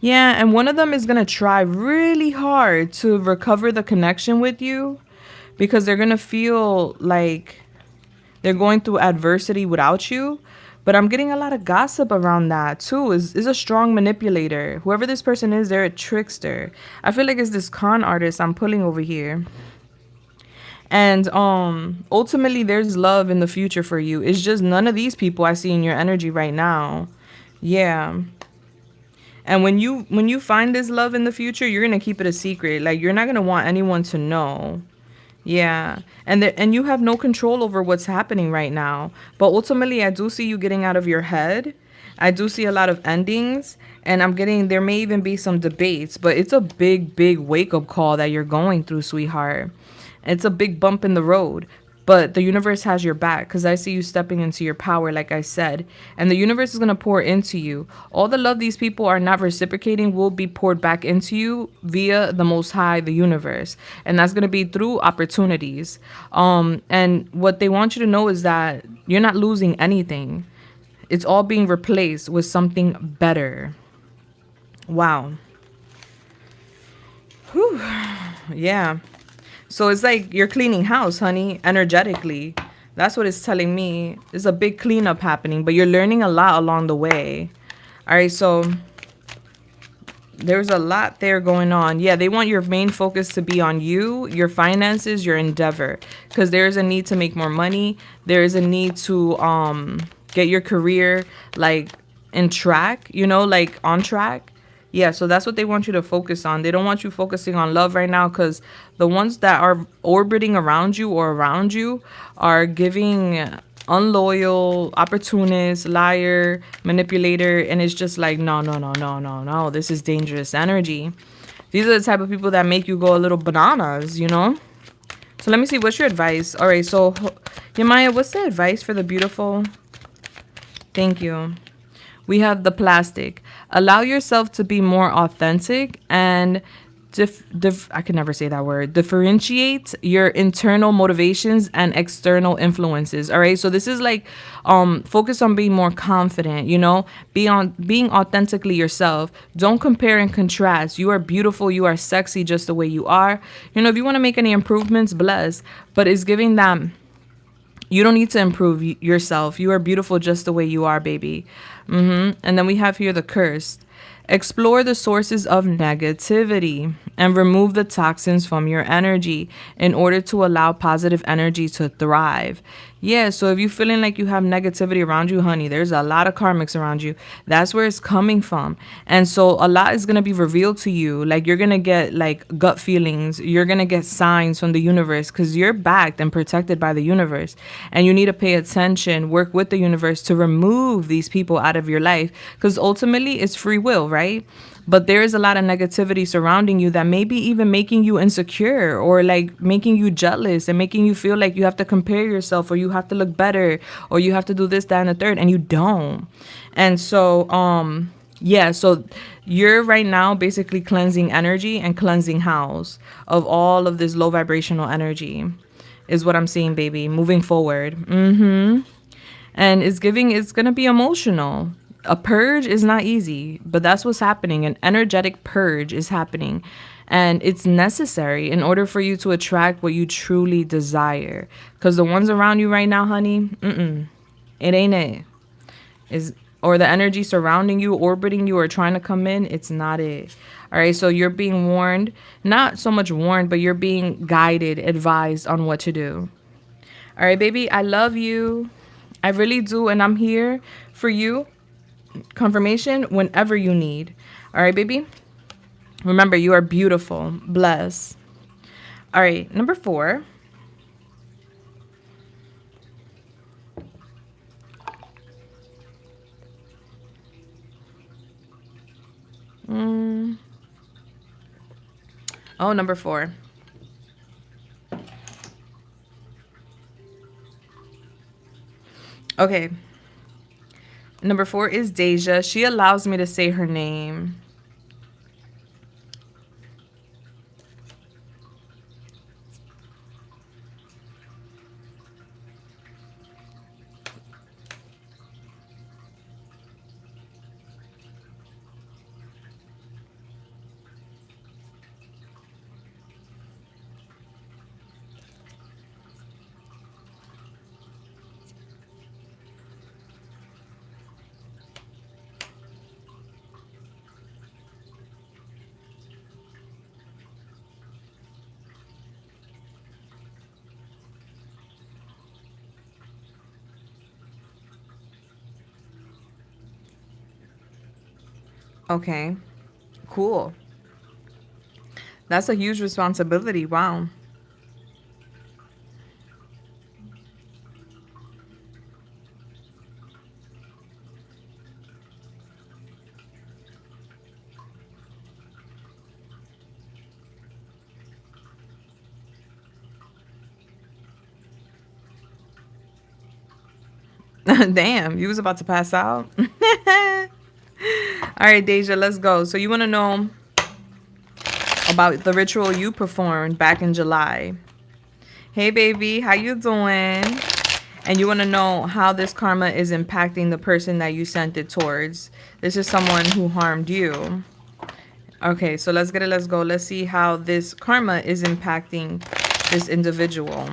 Yeah, and one of them is going to try really hard to recover the connection with you, because they're going to feel like they're going through adversity without you. But I'm getting a lot of gossip around that too. Is a strong manipulator. Whoever this person is, they're a trickster. I feel like it's this con artist I'm pulling over here. And ultimately there's love in the future for you. It's just none of these people I see in your energy right now. Yeah. And when you find this love in the future, you're going to keep it a secret. Like, you're not going to want anyone to know. Yeah. And you have no control over what's happening right now. But ultimately, I do see you getting out of your head. I do see a lot of endings, and there may even be some debates, but it's a big, big wake up call that you're going through, sweetheart. It's a big bump in the road, but the universe has your back, because I see you stepping into your power, like I said, and the universe is going to pour into you. All the love these people are not reciprocating will be poured back into you via the Most High, the universe. And that's going to be through opportunities. And what they want you to know is that you're not losing anything. It's all being replaced with something better. Wow. Whew. Yeah. So it's like you're cleaning house, honey, energetically. That's what it's telling me. There's a big cleanup happening, but you're learning a lot along the way. All right, so there's a lot there going on. Yeah, they want your main focus to be on you, your finances, your endeavor, because there's a need to make more money. There is a need to get your career like in track, like on track. Yeah, so that's what they want you to focus on. They don't want you focusing on love right now, because the ones that are orbiting around you or around you are giving unloyal, opportunist, liar, manipulator. And it's just like, no, no, no, no, no, no. This is dangerous energy. These are the type of people that make you go a little bananas, So let me see. What's your advice? All right, so Yamaya, what's the advice for the beautiful? Thank you. We have the plastic. Allow yourself to be more authentic and I can never say that word. Differentiate your internal motivations and external influences. All right. So this is like focus on being more confident, being authentically yourself. Don't compare and contrast. You are beautiful. You are sexy just the way you are. If you want to make any improvements, bless. But it's giving them. You don't need to improve yourself. You are beautiful just the way you are, baby. And then we have here the cursed. Explore the sources of negativity and remove the toxins from your energy in order to allow positive energy to thrive. Yeah, so if you're feeling like you have negativity around you, honey, there's a lot of karmics around you. That's where it's coming from. And so a lot is going to be revealed to you. Like, you're going to get like gut feelings. You're going to get signs from the universe, because you're backed and protected by the universe. And you need to pay attention, work with the universe to remove these people out of your life, because ultimately it's free will, right? But there is a lot of negativity surrounding you that may be even making you insecure, or like making you jealous and making you feel like you have to compare yourself, or you have to look better, or you have to do this, that, and the third, and you don't. And so, yeah, so you're right now basically cleansing energy and cleansing house of all of this low vibrational energy. is what I'm seeing, baby. Moving forward. And it's going to be emotional. A purge is not easy, but that's what's happening. An energetic purge is happening. And it's necessary in order for you to attract what you truly desire. Because the ones around you right now, honey, it ain't it. Is or the energy surrounding you, orbiting you, or trying to come in, it's not it. All right, so you're being warned, not so much warned, but you're being guided, advised on what to do. All right, baby, I love you. I really do, and I'm here for you. Confirmation whenever you need. All right, baby. Remember, you are beautiful. Bless. All right, number 4. Oh, number 4. Okay. Number 4 is Deja. She allows me to say her name. Okay. Cool. That's a huge responsibility. Wow. Damn, you was about to pass out. All right, Deja, let's go. So you want to know about the ritual you performed back in July. Hey, baby, how you doing? And you want to know how this karma is impacting the person that you sent it towards. This is someone who harmed you. Okay, so let's get it. Let's go. Let's see how this karma is impacting this individual.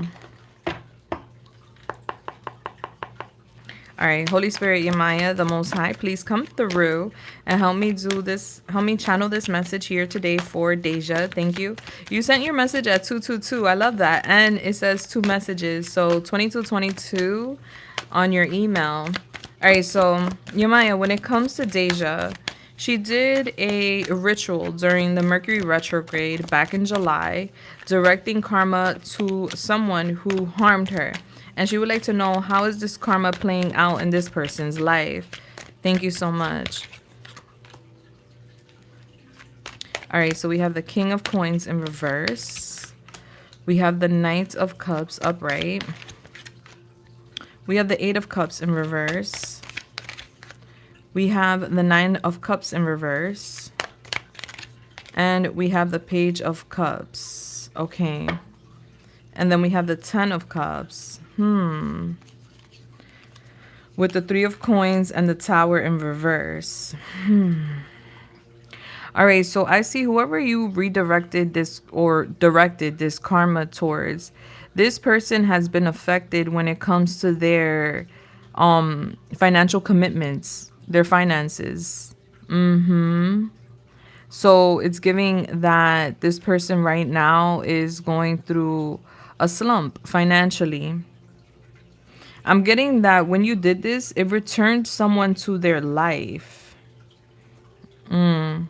All right, Holy Spirit, Yamaya, the Most High, please come through and help me do this. Help me channel this message here today for Deja. Thank you. You sent your message at 222. I love that. And it says 2 messages. So 2222 on your email. All right, so Yamaya, when it comes to Deja, she did a ritual during the Mercury retrograde back in July, directing karma to someone who harmed her. And she would like to know, how is this karma playing out in this person's life? Thank you so much. All right, so we have the King of Coins in reverse. We have the Knight of Cups upright. We have the 8 of Cups in reverse. We have the 9 of Cups in reverse. And we have the Page of Cups. Okay. And then we have the 10 of Cups. With the 3 of Coins and the Tower in reverse. All right, so I see whoever you redirected this or directed this karma towards, this person has been affected when it comes to their financial commitments, their finances. So it's giving that this person right now is going through a slump financially. I'm getting that when you did this, it returned someone to their life. And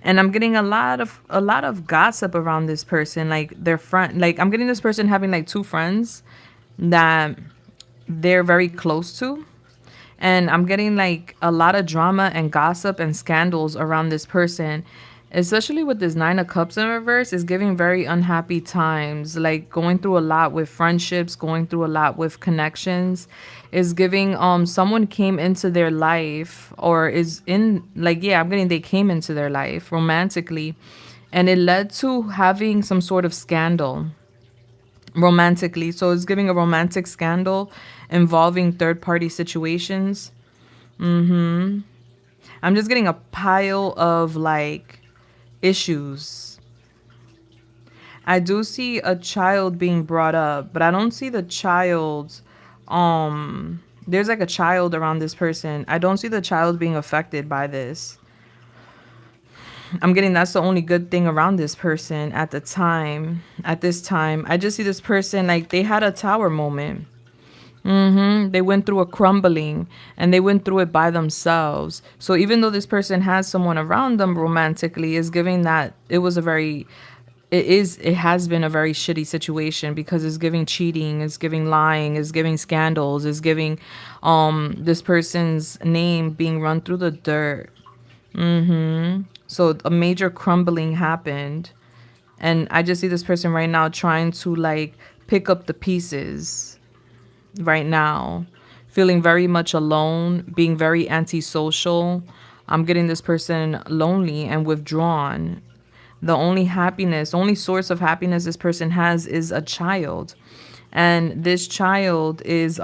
I'm getting a lot of gossip around this person, like their friend, like I'm getting this person having like 2 friends that they're very close to. And I'm getting like a lot of drama and gossip and scandals around this person, especially with this 9 of Cups in reverse. Is giving very unhappy times, like going through a lot with friendships, going through a lot with connections. Is giving someone came into their life, or is in, like, yeah, I'm getting they came into their life romantically, and it led to having some sort of scandal. romantically. So it's giving a romantic scandal involving third party situations. I'm just getting a pile of like issues. I do see a child being brought up, but I don't see the child. There's like a child around this person. I don't see the child being affected by this. I'm getting that's the only good thing around this person at the time. At this time, I just see this person like they had a tower moment. They went through a crumbling and they went through it by themselves. So even though this person has someone around them romantically, is giving that it has been a very shitty situation because it's giving cheating, it's giving lying, it's giving scandals, it's giving this person's name being run through the dirt. So a major crumbling happened. And I just see this person right now trying to like pick up the pieces right now, feeling very much alone, being very antisocial. I'm getting this person lonely and withdrawn. The only happiness, only source of happiness this person has is a child. And this child is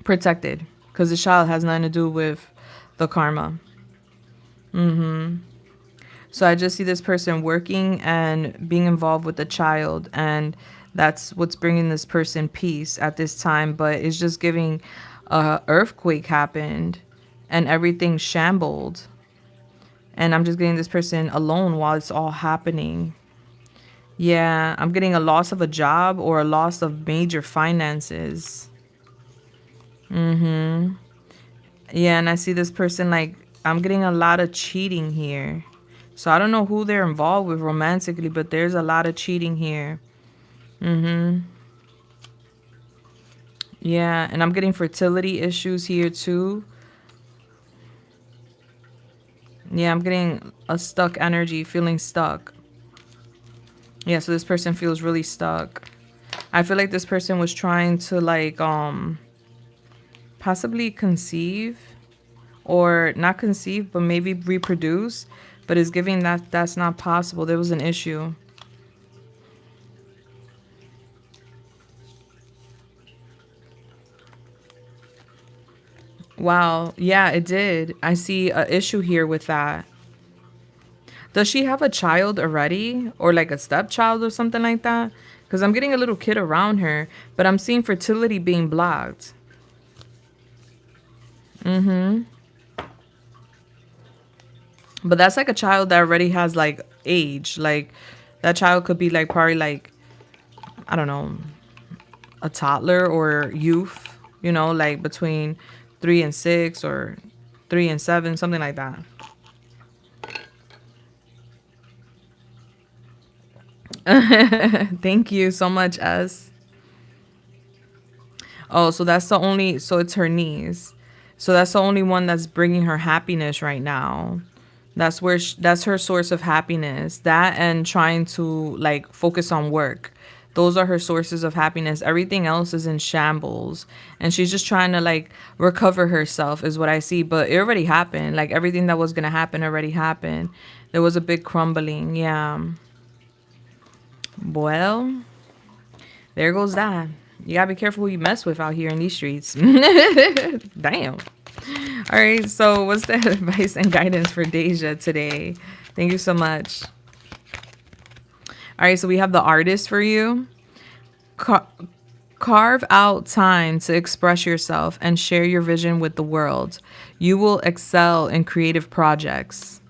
protected because the child has nothing to do with the karma. So I just see this person working and being involved with the child, and that's what's bringing this person peace at this time. But it's just giving a earthquake happened and everything shambled. And I'm just getting this person alone while it's all happening. Yeah, I'm getting a loss of a job or a loss of major finances. Yeah, and I see this person like I'm getting a lot of cheating here. So I don't know who they're involved with romantically, but there's a lot of cheating here. Yeah, and I'm getting fertility issues here too. Yeah, I'm getting a stuck energy, feeling stuck. Yeah, so this person feels really stuck. I feel like this person was trying to like possibly conceive or not conceive, but maybe reproduce, but is giving that that's not possible. There was an issue. Wow. Yeah, it did. I see a issue here with that. Does she have a child already or like a stepchild or something like that? Because I'm getting a little kid around her, but I'm seeing fertility being blocked. But that's like a child that already has like age. Like that child could be like probably like, I don't know, a toddler or youth, like between 3 and 6 or 3 and 7, something like that. Thank you so much, S. Oh, so that's the only, so it's her niece. So that's the only one that's bringing her happiness right now. That's where that's her source of happiness. That and trying to like focus on work. Those are her sources of happiness. Everything else is in shambles. And she's just trying to like recover herself is what I see. But it already happened. Like everything that was going to happen already happened. There was a big crumbling. Yeah. Well, there goes that. You gotta be careful who you mess with out here in these streets. Damn. All right, so what's the advice and guidance for Deja today? Thank you so much. All right, so we have the artist for you. Carve out time to express yourself and share your vision with the world. You will excel in creative projects.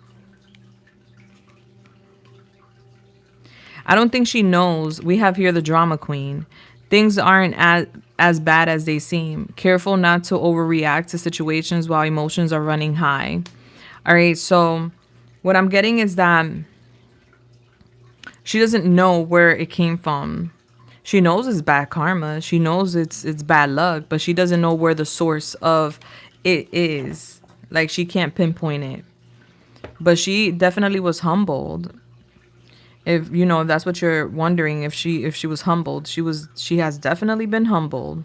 I don't think she knows. We have here the drama queen. Things aren't as bad as they seem. Careful not to overreact to situations while emotions are running high. All right, so what I'm getting is that she doesn't know where it came from. She knows it's bad karma. She knows it's bad luck, but she doesn't know where the source of it is. Like she can't pinpoint it. But she definitely was humbled. If if that's what you're wondering, if she was humbled, she has definitely been humbled.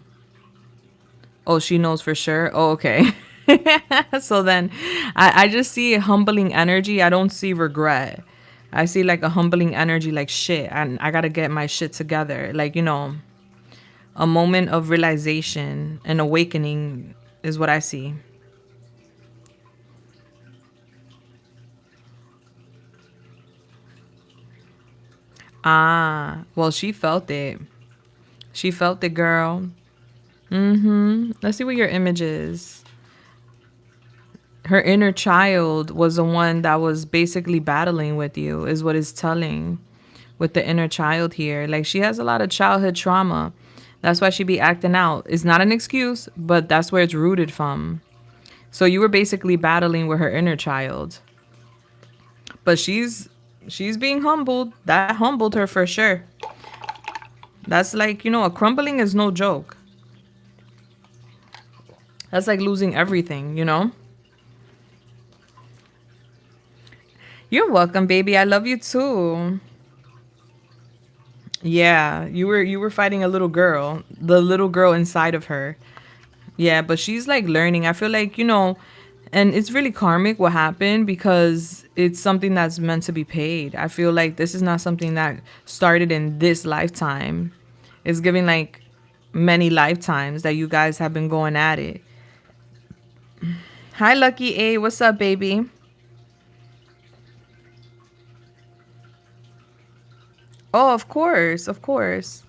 Oh, she knows for sure. Oh, okay. So then I just see humbling energy. I don't see regret. I see like a humbling energy, like shit, and I gotta get my shit together. Like, you know, a moment of realization and awakening is what I see. Ah, well, she felt it. She felt it, girl. Mm-hmm. Let's see what your image is. Her inner child was the one that was basically battling with you, is what it's telling with the inner child here. Like, she has a lot of childhood trauma. That's why she be acting out. It's not an excuse, but that's where it's rooted from. So you were basically battling with her inner child. But she's being humbled. That humbled her for sure. That's like, you know, a crumbling is no joke. That's like losing everything, you know? You're welcome, baby. I love you too. Yeah, you were fighting a little girl, the little girl inside of her. Yeah, but she's like learning. I feel like, you know, and it's really karmic what happened because it's something that's meant to be paid. I feel like this is not something that started in this lifetime. It's giving like many lifetimes that you guys have been going at it. Hi, Lucky A. What's up, baby? Oh, of course, of course.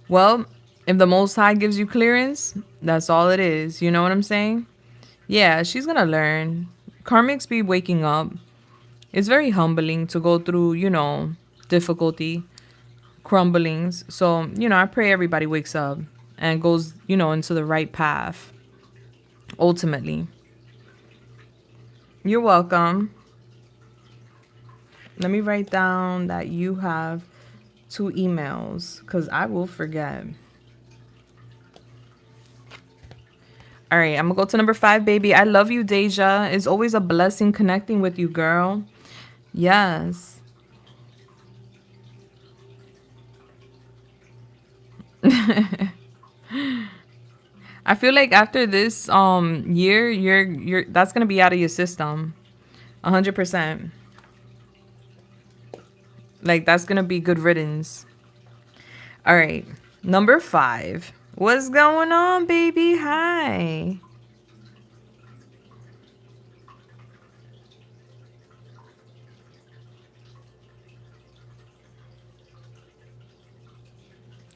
Well, if the Most High gives you clearance, that's all it is. You know what I'm saying? Yeah, she's gonna learn. Karmics be waking up. It's very humbling to go through, you know, difficulty, crumblings. So, you know, I pray everybody wakes up and goes, you know, into the right path ultimately. You're welcome. Let me write down that you have 2 emails because I will forget. All right, I'm gonna go to number 5, baby. I love you, Deja. It's always a blessing connecting with you, girl. Yes. I feel like after this year, you're that's gonna be out of your system. 100%. Like that's gonna be good riddance. All right. Number 5. What's going on, baby? Hi.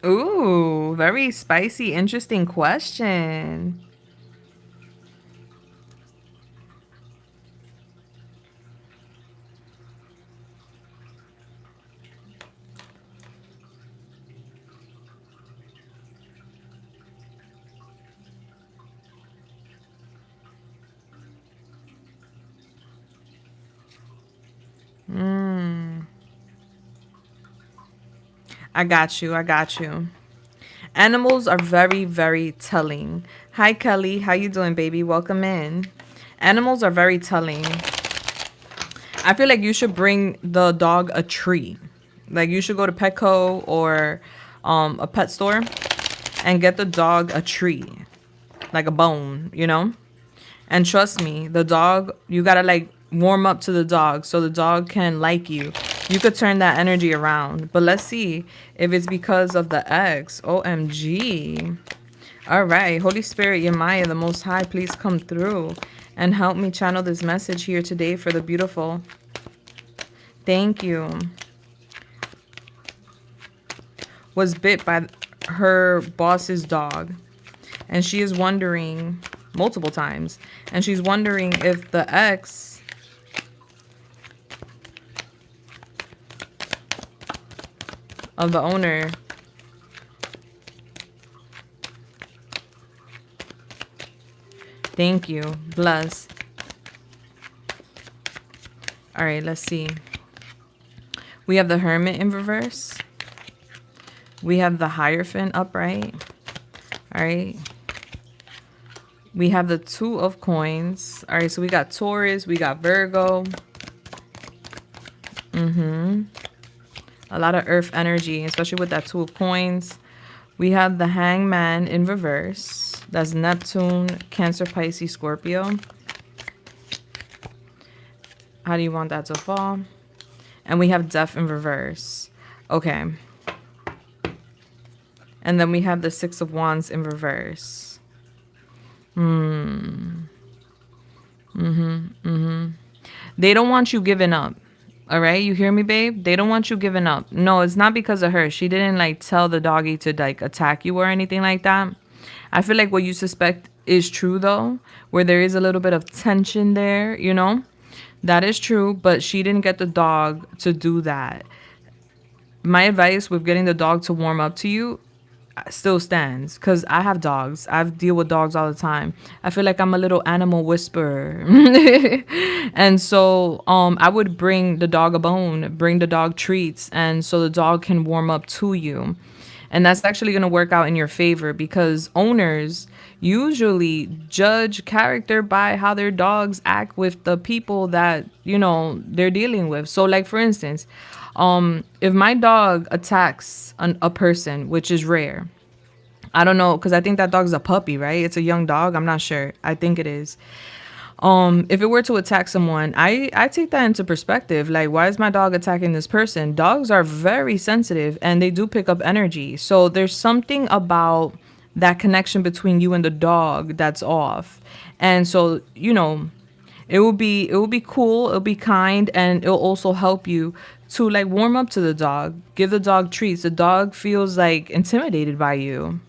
Ooh, very spicy, interesting question. I got you. I got you. Animals are very, very telling. Hi, Kelly. How you doing, baby? Welcome in. Animals are very telling. I feel like you should bring the dog a treat. Like you should go to Petco or a pet store and get the dog a treat, like a bone, you know? And trust me, the dog, you gotta like warm up to the dog so the dog can like you. You could turn that energy around. But let's see if it's because of the ex. OMG. All right. Holy Spirit, Yemaya, the Most High, please come through and help me channel this message here today for the beautiful. Thank you. Was bit by her boss's dog. And she is wondering multiple times. And she's wondering if the ex of the owner thank you. Bless. All right, let's see. We have the Hermit in reverse. We have the Hierophant upright. All right. We have the 2 of coins. All right, so we got Taurus, we got Virgo. A lot of earth energy, especially with that 2 of coins. We have the Hangman in reverse. That's Neptune, Cancer, Pisces, Scorpio. How do you want that to fall? And we have Death in reverse. Okay. And then we have the Six of Wands in reverse. They don't want you giving up. All right, you hear me, babe? They don't want you giving up. No, it's not because of her. She didn't like tell the doggy to like attack you or anything like that. I feel like what you suspect is true though, where there is a little bit of tension there, you know? That is true, but she didn't get the dog to do that. My advice with getting the dog to warm up to you still stands, because I have dogs. I deal with dogs all the time. I feel like I'm a little animal whisperer. And so I would bring the dog a bone, bring the dog treats, and so the dog can warm up to you. And that's actually going to work out in your favor, because owners usually judge character by how their dogs act with the people that, you know, they're dealing with. So like, for instance, if my dog attacks a person, which is rare, I don't know, because I think that dog's a puppy, right? It's a young dog. I'm not sure. I think it is. If it were to attack someone, I take that into perspective. Like, why is my dog attacking this person? Dogs are very sensitive and they do pick up energy. So there's something about that connection between you and the dog that's off. And so, you know, it will be cool, it'll be kind, and it'll also help you to like warm up to the dog. Give the dog treats. The dog feels like intimidated by you.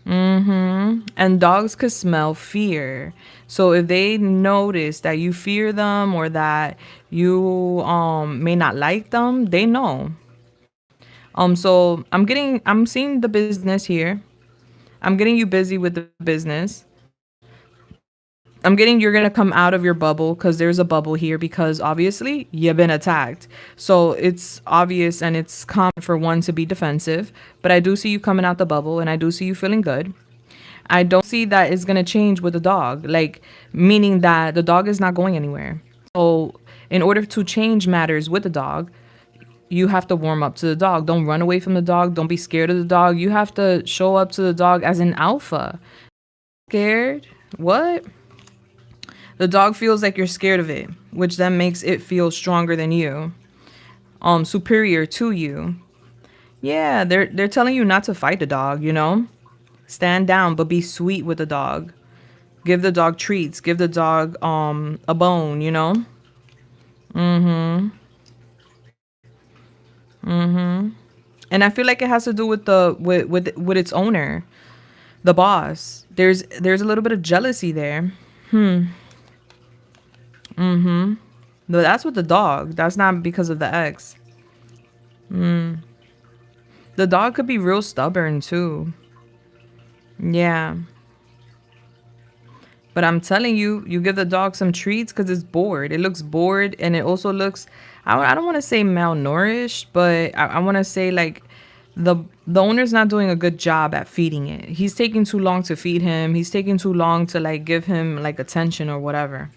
And dogs could smell fear. So if they notice that you fear them or that you may not like them, they know. So I'm seeing the business here. I'm getting you busy with the business. I'm getting you're going to come out of your bubble, because there's a bubble here, because obviously you've been attacked. So it's obvious and it's common for one to be defensive. But I do see you coming out the bubble, and I do see you feeling good. I don't see that it's going to change with the dog, like meaning that the dog is not going anywhere. So in order to change matters with the dog, you have to warm up to the dog. Don't run away from the dog. Don't be scared of the dog. You have to show up to the dog as an alpha. Scared? What? The dog feels like you're scared of it, which then makes it feel stronger than you, superior to you. Yeah, they're telling you not to fight the dog, you know? Stand down, but be sweet with the dog. Give the dog treats. Give the dog a bone, you know? And I feel like it has to do with with its owner, the boss. There's a little bit of jealousy there. No, that's with the dog. That's not because of the ex. The dog could be real stubborn too. Yeah. But I'm telling you, you give the dog some treats because it's bored. It looks bored, and it also looks, I don't want to say malnourished, but I want to say like the owner's not doing a good job at feeding it. He's taking too long to feed him. He's taking too long to like give him like attention or whatever.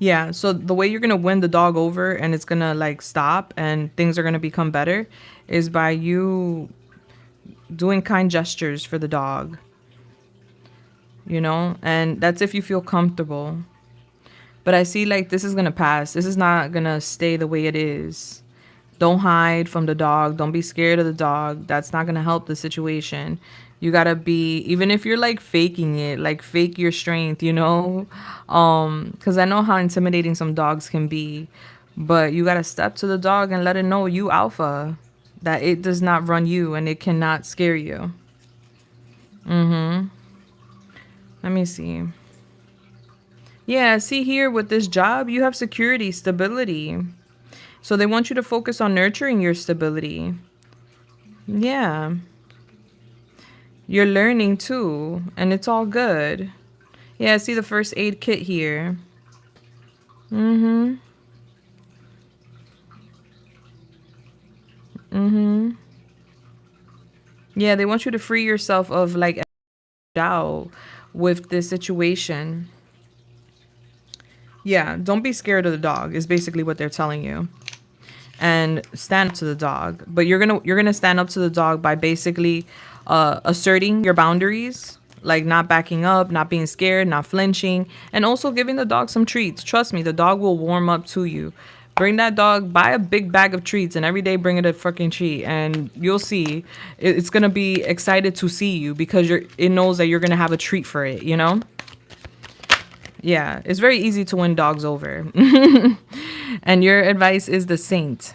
Yeah, so the way you're gonna win the dog over and it's gonna like stop and things are gonna become better is by you doing kind gestures for the dog, you know? And that's if you feel comfortable. But I see like this is gonna pass. This is not gonna stay the way it is. Don't hide from the dog. Don't be scared of the dog. That's not gonna help the situation. You gotta be, even if you're like faking it, like fake your strength, you know? Because I know how intimidating some dogs can be. But you gotta step to the dog and let it know you alpha. That it does not run you and it cannot scare you. Let me see. Yeah, see here with this job, you have security, stability. So they want you to focus on nurturing your stability. Yeah. You're learning too, and it's all good. Yeah, see the first aid kit here. Yeah, they want you to free yourself of like doubt with this situation. Yeah, don't be scared of the dog is basically what they're telling you. and stand up to the dog. But you're gonna stand up to the dog by basically asserting your boundaries, like not backing up, not being scared, not flinching, and also giving the dog some treats. Trust me, the dog will warm up to you. Bring that dog, buy a big bag of treats, and every day bring it a freaking treat, and you'll see it's gonna be excited to see you because it knows that you're gonna have a treat for it. You know. Yeah, it's very easy to win dogs over. And your advice is the saint.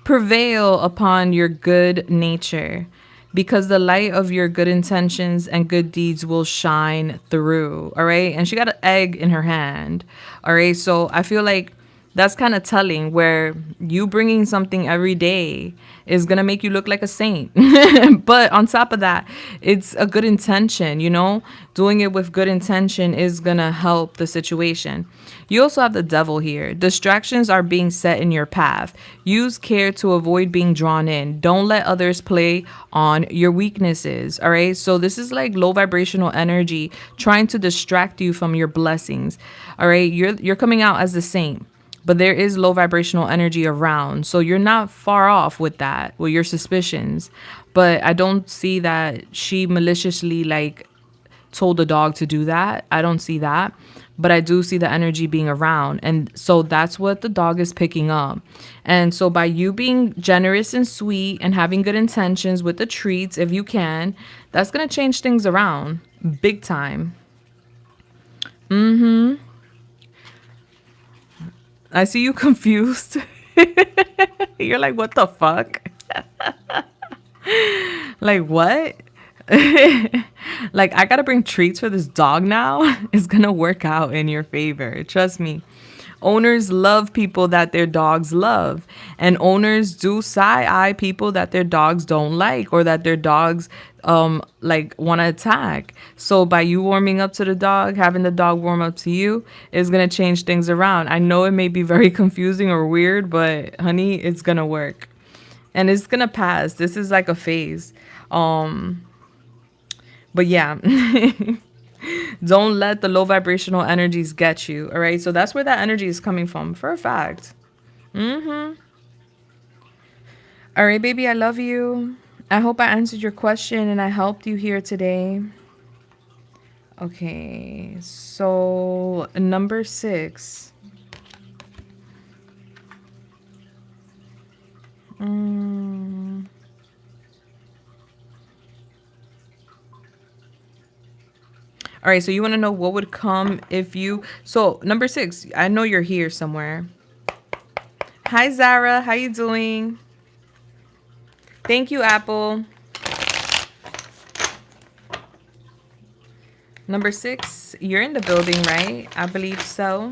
Prevail upon your good nature, because the light of your good intentions and good deeds will shine through. All right. And she got an egg in her hand. All right. So I feel like that's kind of telling, where you bringing something every day is going to make you look like a saint. But on top of that, it's a good intention, you know, doing it with good intention is going to help the situation. You also have the devil here. Distractions are being set in your path. Use care to avoid being drawn in. Don't let others play on your weaknesses. All right. So this is like low vibrational energy trying to distract you from your blessings. All right. You're coming out as the saint, but there is low vibrational energy around. So you're not far off with that, with your suspicions. But I don't see that she maliciously like told the dog to do that. I don't see that. But I do see the energy being around. And so that's what the dog is picking up. And so by you being generous and sweet and having good intentions with the treats, if you can, that's going to change things around big time. I see you confused. You're like, what the fuck? Like, what? Like, I gotta bring treats for this dog now? It's gonna work out in your favor. Trust me. Owners love people that their dogs love. And owners do side-eye people that their dogs don't like, or that their dogs like want to attack. So by you warming up to the dog, having the dog warm up to you is going to change things around. I know it may be very confusing or weird, but honey, it's going to work. And it's going to pass. This is like a phase. But yeah. Don't let the low vibrational energies get you. All right. So that's where that energy is coming from for a fact. All right, baby. I love you. I hope I answered your question and I helped you here today. Okay. So number 6. All right, so you want to know what would come if you... So, number 6, I know you're here somewhere. Hi, Zara. How you doing? Thank you, Apple. Number 6, you're in the building, right? I believe so.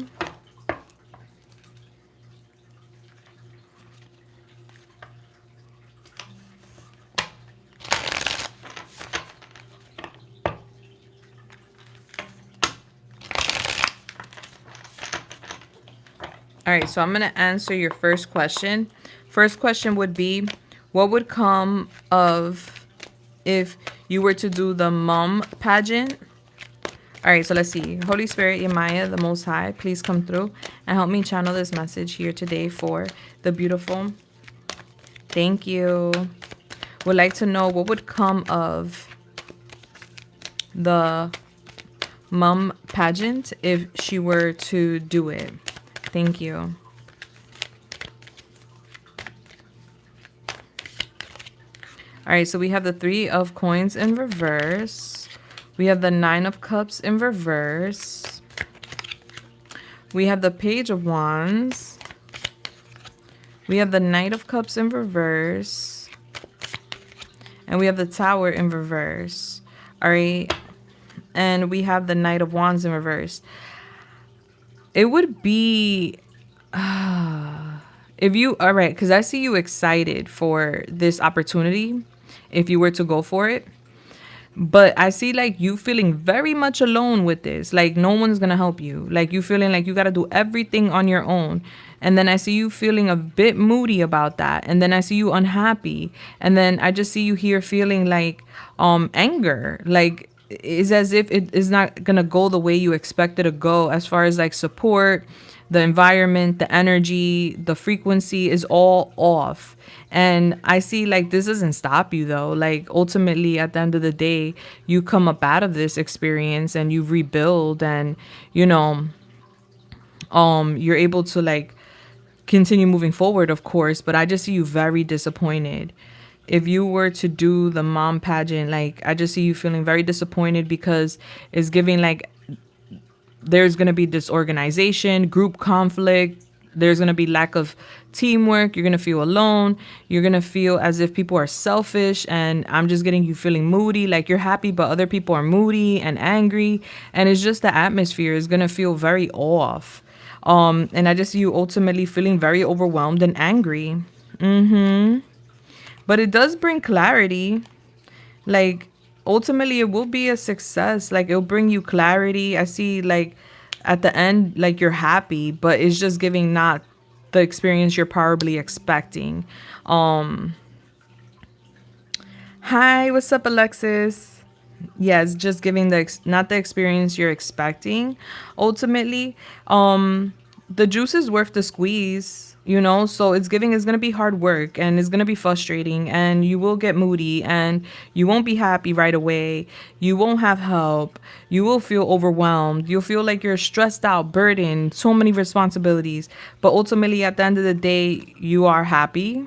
All right, so I'm going to answer your first question. First question would be, what would come of if you were to do the mom pageant? All right, so let's see. Holy Spirit, Yemaya, the Most High, please come through and help me channel this message here today for the beautiful. Thank you. Would like to know what would come of the mom pageant if she were to do it. Thank you. All right, so we have the 3 of coins in reverse. We have the 9 of cups in reverse. We have the Page of Wands. We have the Knight of Cups in reverse. And we have the Tower in reverse. All right. And we have the Knight of Wands in reverse. It would be... if you... All right, because I see you excited for this opportunity if you were to go for it. But I see like you feeling very much alone with this. Like no one's going to help you. Like you feeling like you got to do everything on your own. And then I see you feeling a bit moody about that. And then I see you unhappy. And then I just see you here feeling like anger. Like it's as if it is not going to go the way you expect it to go as far as like support, the environment, the energy, the frequency is all off. And I see like this doesn't stop you though. Like ultimately at the end of the day, you come up out of this experience and you rebuild, and you know, you're able to like continue moving forward, of course, but I just see you very disappointed. If you were to do the mom pageant, like I just see you feeling very disappointed because it's giving like there's going to be disorganization, group conflict, there's going to be lack of teamwork, you're going to feel alone, you're going to feel as if people are selfish, and I'm just getting you feeling moody, like you're happy but other people are moody and angry, and it's just the atmosphere is going to feel very off. And I just see you ultimately feeling very overwhelmed and angry. But it does bring clarity. Like ultimately it will be a success. Like it'll bring you clarity. I see like at the end like you're happy, but it's just giving not the experience you're probably expecting. Hi, what's up, Alexis? Yeah, it's just giving not the experience you're expecting. Ultimately, the juice is worth the squeeze, you know. So it's gonna be hard work, and it's gonna be frustrating, and you will get moody, and you won't be happy right away. You won't have help. You will feel overwhelmed. You'll feel like you're stressed out, burdened, so many responsibilities. But ultimately, at the end of the day, you are happy.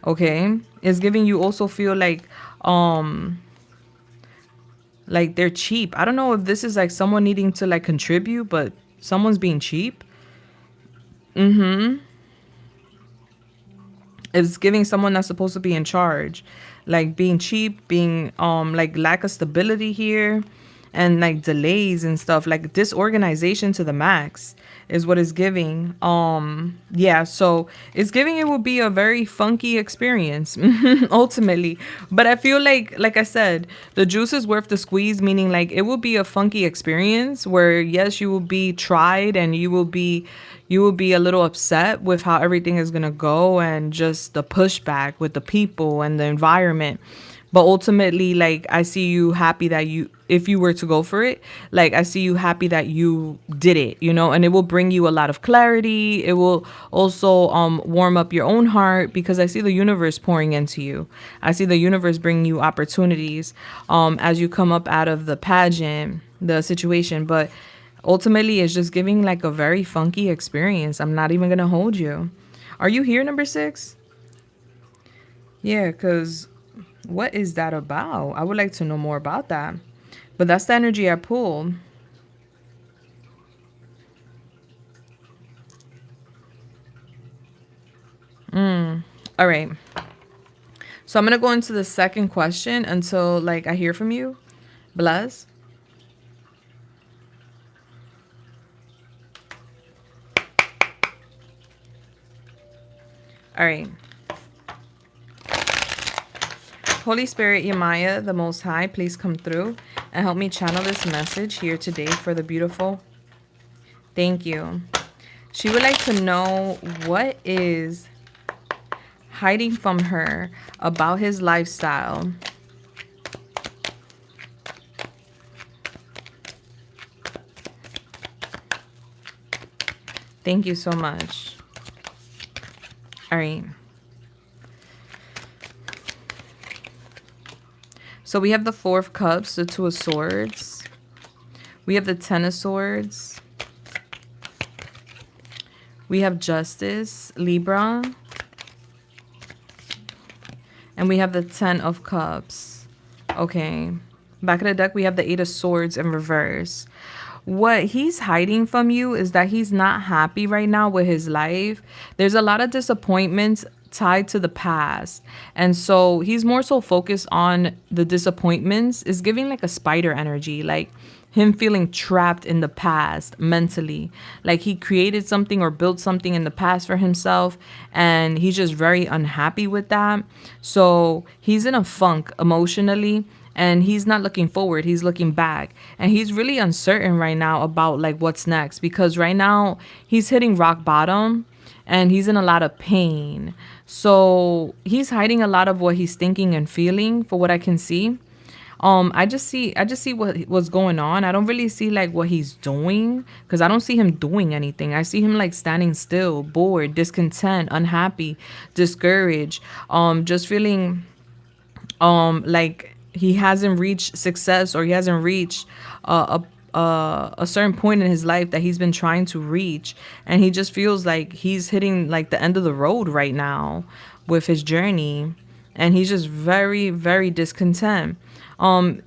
Okay, it's giving you also feel like they're cheap. I don't know if this is like someone needing to like contribute, but someone's being cheap. It's giving someone that's supposed to be in charge, like being cheap, being like lack of stability here, and like delays and stuff, like disorganization to the max is what it's giving. Yeah, so it's giving it will be a very funky experience ultimately. But I feel like I said, the juice is worth the squeeze, meaning like it will be a funky experience where yes, you will be tried, and you will be a little upset with how everything is going to go, and just the pushback with the people and the environment. But ultimately, like I see you happy that if you were to go for it, like I see you happy that you did it, you know, and it will bring you a lot of clarity. It will also warm up your own heart, because I see the universe pouring into you. I see the universe bringing you opportunities as you come up out of the pageant, the situation. But ultimately, it's just giving like a very funky experience. I'm not even going to hold you. Are you here, number 6? Yeah, because what is that about? I would like to know more about that. But that's the energy I pulled. All right. So I'm going to go into the second question until like I hear from you. Bless. All right. Holy Spirit, Yamaya, the Most High, please come through and help me channel this message here today for the beautiful. Thank you. She would like to know what is hiding from her about his lifestyle. Thank you so much. All right. So we have the 4 of Cups, the 2 of Swords. We have the 10 of Swords. We have Justice, Libra. And we have the 10 of Cups. Okay. Back of the deck, we have the 8 of Swords in reverse. What he's hiding from you is that he's not happy right now with his life. There's a lot of disappointments tied to the past. And so he's more so focused on the disappointments. Is giving like a spider energy, like him feeling trapped in the past mentally. Like he created something or built something in the past for himself, and he's just very unhappy with that. So he's in a funk emotionally, and he's not looking forward, he's looking back, and he's really uncertain right now about like what's next, because right now he's hitting rock bottom and he's in a lot of pain. So he's hiding a lot of what he's thinking and feeling, for what I can see. I just see what's going on. I don't really see like what he's doing, because I don't see him doing anything. I see him like standing still, bored, discontent, unhappy, discouraged, just feeling like he hasn't reached success, or he hasn't reached a certain point in his life that he's been trying to reach, and he just feels like he's hitting like the end of the road right now with his journey, and he's just very, very discontent.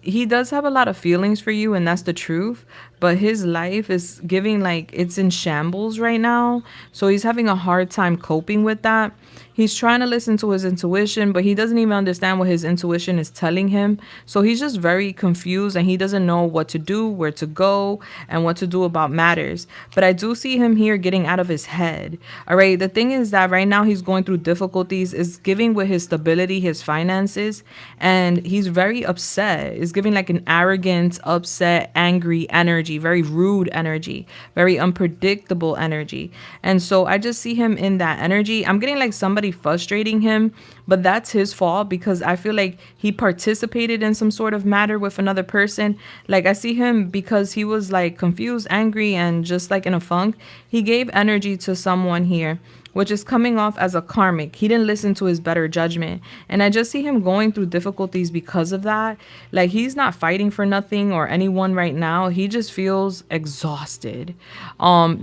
He does have a lot of feelings for you, and that's the truth, but his life is giving like it's in shambles right now, so he's having a hard time coping with that. He's trying to listen to his intuition, but he doesn't even understand what his intuition is telling him. So he's just very confused, and he doesn't know what to do, where to go, and what to do about matters. But I do see him here getting out of his head. All right. The thing is that right now he's going through difficulties, is giving with his stability, his finances, and he's very upset. It's giving like an arrogant, upset, angry energy, very rude energy, very unpredictable energy. And so I just see him in that energy. I'm getting like somebody frustrating him, but that's his fault, because I feel like he participated in some sort of matter with another person. Like I see him because he was like confused, angry, and just like in a funk. He gave energy to someone here, which is coming off as a karmic. He didn't listen to his better judgment. And I just see him going through difficulties because of that. Like he's not fighting for nothing or anyone right now. He just feels exhausted.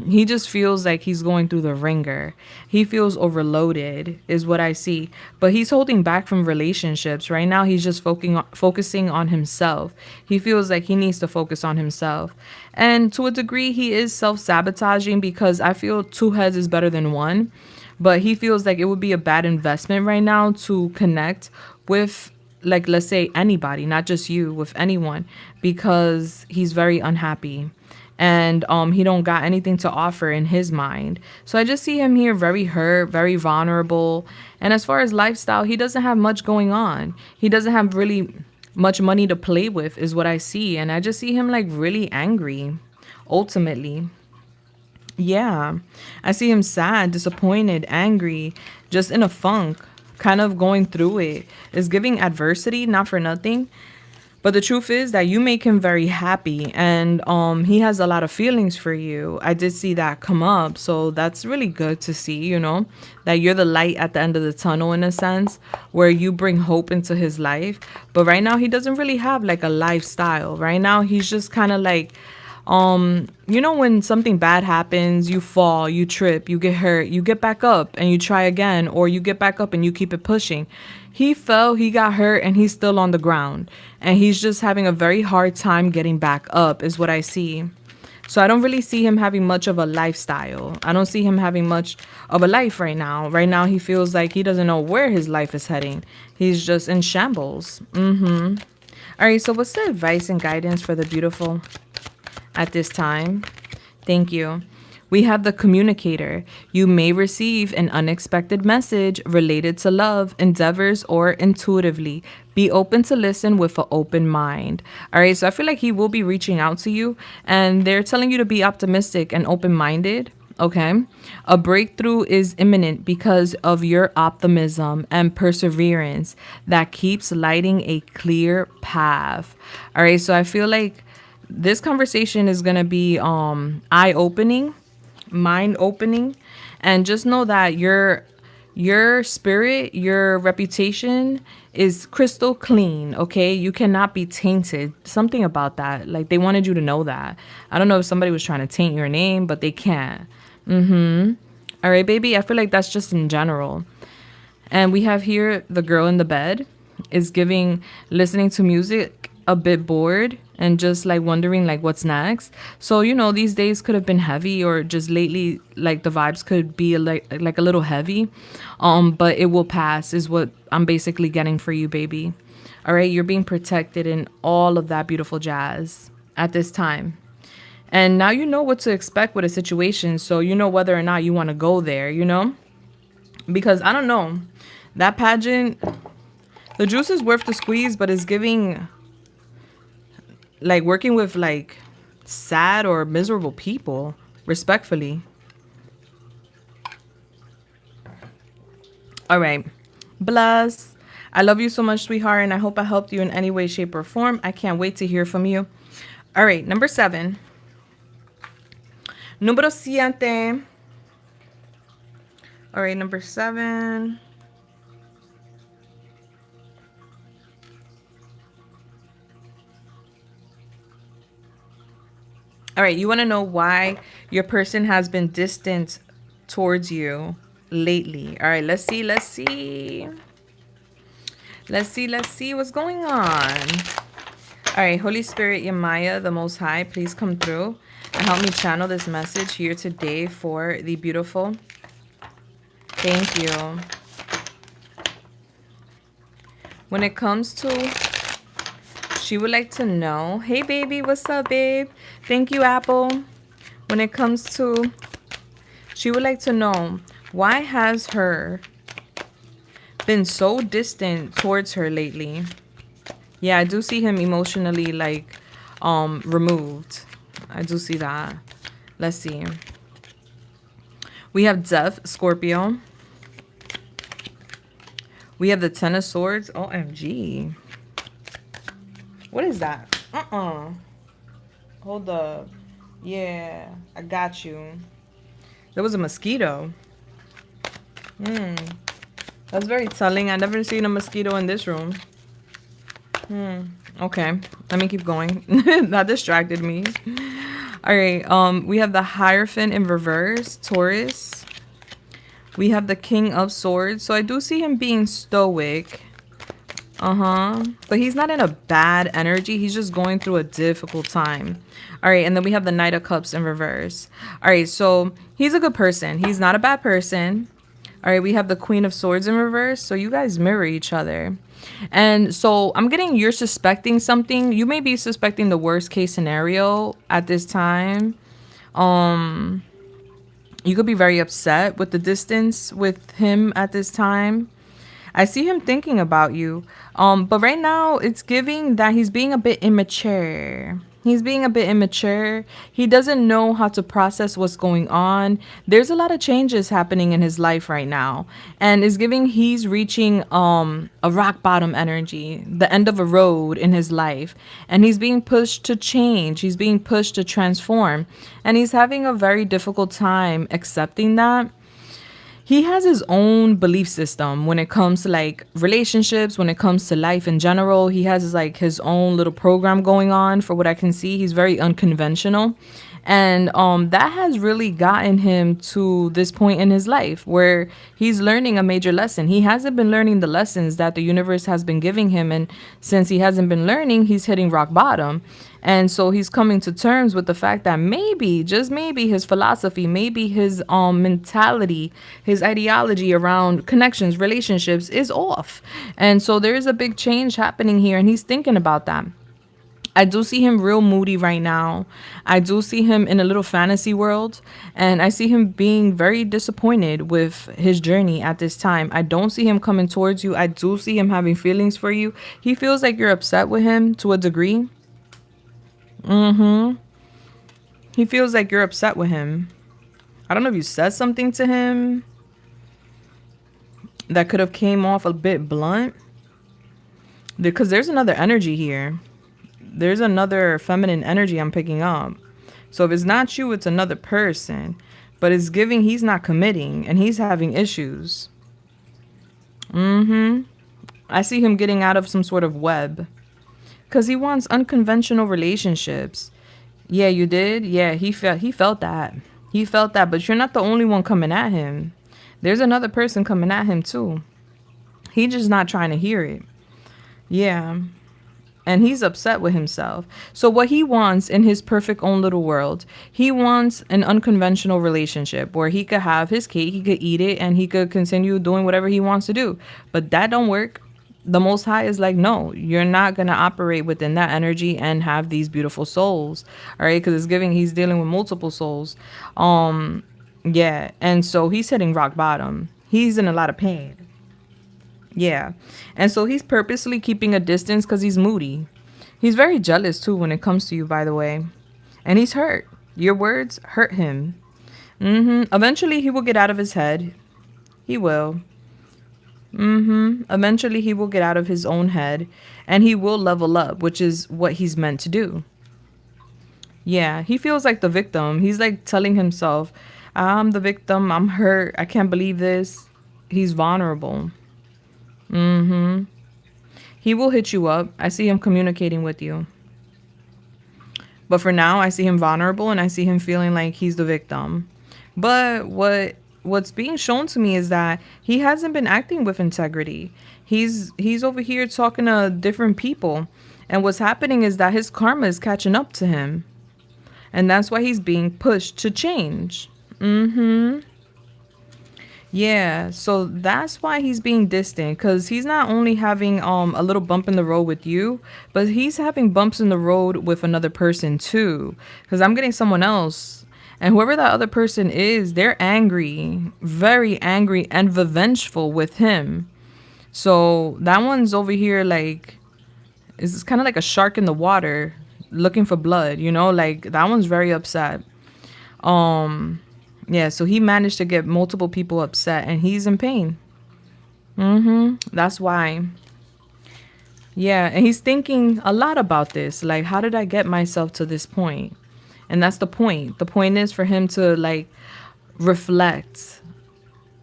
He just feels like he's going through the ringer. He feels overloaded is what I see. But he's holding back from relationships. Right now he's just focusing on himself. He feels like he needs to focus on himself. And to a degree, he is self-sabotaging, because I feel two heads is better than one. But he feels like it would be a bad investment right now to connect with, like, let's say anybody, not just you, with anyone, because he's very unhappy. And he don't got anything to offer in his mind. So I just see him here very hurt, very vulnerable. And as far as lifestyle, he doesn't have much going on. He doesn't have really much money to play with is what I see. And I just see him like really angry, ultimately. Yeah. I see him sad, disappointed, angry, just in a funk, kind of going through it. It's giving adversity, not for nothing. But the truth is that you make him very happy, and he has a lot of feelings for you. I did see that come up. So that's really good to see, that you're the light at the end of the tunnel in a sense, where you bring hope into his life. But right now he doesn't really have like a lifestyle. Right now he's just kind of like, when something bad happens, you fall, you trip, you get hurt, you get back up and you try again, or you get back up and you keep it pushing. He fell, he got hurt, and he's still on the ground. And he's just having a very hard time getting back up, is what I see. So I don't really see him having much of a lifestyle. I don't see him having much of a life right now. Right now, he feels like he doesn't know where his life is heading. He's just in shambles. All right, so what's the advice and guidance for the beautiful at this time? Thank you. We have the communicator. You may receive an unexpected message related to love, endeavors, or intuitively. Be open to listen with an open mind. All right, so I feel like he will be reaching out to you, and they're telling you to be optimistic and open-minded. Okay. A breakthrough is imminent because of your optimism and perseverance that keeps lighting a clear path. All right, so I feel like this conversation is going to be eye-opening, mind opening, and just know that your spirit, your reputation is crystal clean. Okay, you cannot be tainted. Something about that, like they wanted you to know that. I don't know if somebody was trying to taint your name, but they can't. All right, baby, I feel like that's just in general. And we have here the girl in the bed is giving listening to music a bit bored and just like wondering like what's next. So these days could have been heavy, or just lately like the vibes could be like a little heavy, but it will pass is what I'm basically getting for you, baby. All right, you're being protected in all of that beautiful jazz at this time. And now you know what to expect with a situation, so you know whether or not you want to go there, because I don't know, that pageant, the juice is worth the squeeze, but it's giving like working with like sad or miserable people, respectfully. All right, bless. I love you so much, sweetheart, and I hope I helped you in any way, shape, or form. I can't wait to hear from you. All right, number 7. Número 7. All right, number 7. All right, you want to know why your person has been distant towards you lately. All right, let's see. Let's see what's going on. All right, Holy Spirit, Yamaya, the Most High, please come through and help me channel this message here today for the beautiful. Thank you. When it comes to, she would like to know, hey baby, what's up, babe? Thank you, Apple. When it comes to, she would like to know, why has her been so distant towards her lately? Yeah, I do see him emotionally like removed. I do see that. Let's see. We have Death, Scorpio. We have the Ten of Swords. OMG. What is that? Hold up. Yeah, I got you. There was a mosquito. That's very telling. I never seen a mosquito in this room. Okay, let me keep going. That distracted me. All right, we have the Hierophant in reverse, Taurus. We have the King of Swords. So I do see him being stoic. But he's not in a bad energy. He's just going through a difficult time. All right, and then we have the Knight of Cups in reverse. All right, so he's a good person. He's not a bad person. All right, we have the Queen of Swords in reverse. So you guys mirror each other. And so I'm getting, you're suspecting something. You may be suspecting the worst case scenario at this time. You could be very upset with the distance with him at this time. I see him thinking about you. But right now it's giving that he's being a bit immature. He's being a bit immature. He doesn't know how to process what's going on. There's a lot of changes happening in his life right now. And it's giving he's reaching a rock bottom energy, the end of a road in his life. And he's being pushed to change. He's being pushed to transform. And he's having a very difficult time accepting that. He has his own belief system when it comes to like relationships, when it comes to life in general. He has like his own little program going on. For what I can see, he's very unconventional. And that has really gotten him to this point in his life where he's learning a major lesson. He hasn't been learning the lessons that the universe has been giving him. And since he hasn't been learning, he's hitting rock bottom. And so he's coming to terms with the fact that maybe, just maybe, his philosophy, maybe his mentality, his ideology around connections, relationships is off. And so there is a big change happening here. And he's thinking about that. I do see him real moody right now. I do see him in a little fantasy world. And I see him being very disappointed with his journey at this time. I don't see him coming towards you. I do see him having feelings for you. He feels like you're upset with him to a degree. He feels like you're upset with him. I don't know if you said something to him that could have came off a bit blunt. Because there's another energy here. There's another feminine energy I'm picking up. So if it's not you, it's another person. But it's giving he's not committing and he's having issues. I see him getting out of some sort of web. Because he wants unconventional relationships. Yeah, you did? Yeah, he felt that. He felt that, but you're not the only one coming at him. There's another person coming at him too. He's just not trying to hear it. Yeah. And he's upset with himself. So what he wants in his perfect own little world, he wants an unconventional relationship where he could have his cake, he could eat it, and he could continue doing whatever he wants to do. But that don't work. The Most High is like, no, you're not going to operate within that energy and have these beautiful souls. All right. Because it's giving, he's dealing with multiple souls. Yeah. And so he's hitting rock bottom. He's in a lot of pain. Yeah. And so he's purposely keeping a distance because he's moody. He's very jealous too when it comes to you, by the way. And he's hurt. Your words hurt him. Eventually he will get out of his head. He will. Eventually, he will get out of his own head and he will level up, which is what he's meant to do. Yeah, he feels like the victim. He's like telling himself, I'm the victim. I'm hurt. I can't believe this. He's vulnerable. He will hit you up. I see him communicating with you. But for now, I see him vulnerable and I see him feeling like he's the victim. But what's being shown to me is that he hasn't been acting with integrity. He's over here talking to different people. And what's happening is that his karma is catching up to him. And that's why he's being pushed to change. Yeah, so that's why he's being distant, because he's not only having a little bump in the road with you, but he's having bumps in the road with another person too. Because I'm getting someone else, and whoever that other person is, they're angry, very angry and vengeful with him. So that one's over here like, it's kind of like a shark in the water looking for blood, you know, like that one's very upset. Um, yeah, so he managed to get multiple people upset and he's in pain. That's why. Yeah, and he's thinking a lot about this. Like, how did I get myself to this point? And that's the point. The point is for him to like reflect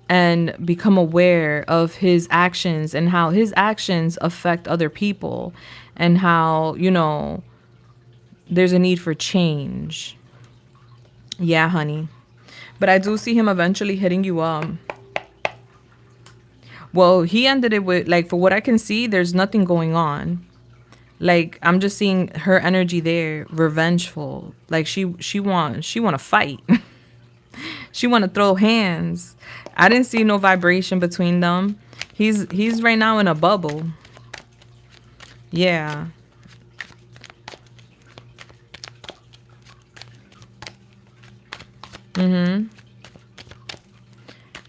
and become aware of his actions and how his actions affect other people and how, you know, there's a need for change. Yeah, honey. But I do see him eventually hitting you up. Well, he ended it with, like, for what I can see, there's nothing going on. Like, I'm just seeing her energy there, revengeful. Like she want to fight. She want to throw hands. I didn't see no vibration between them. He's right now in a bubble. Yeah.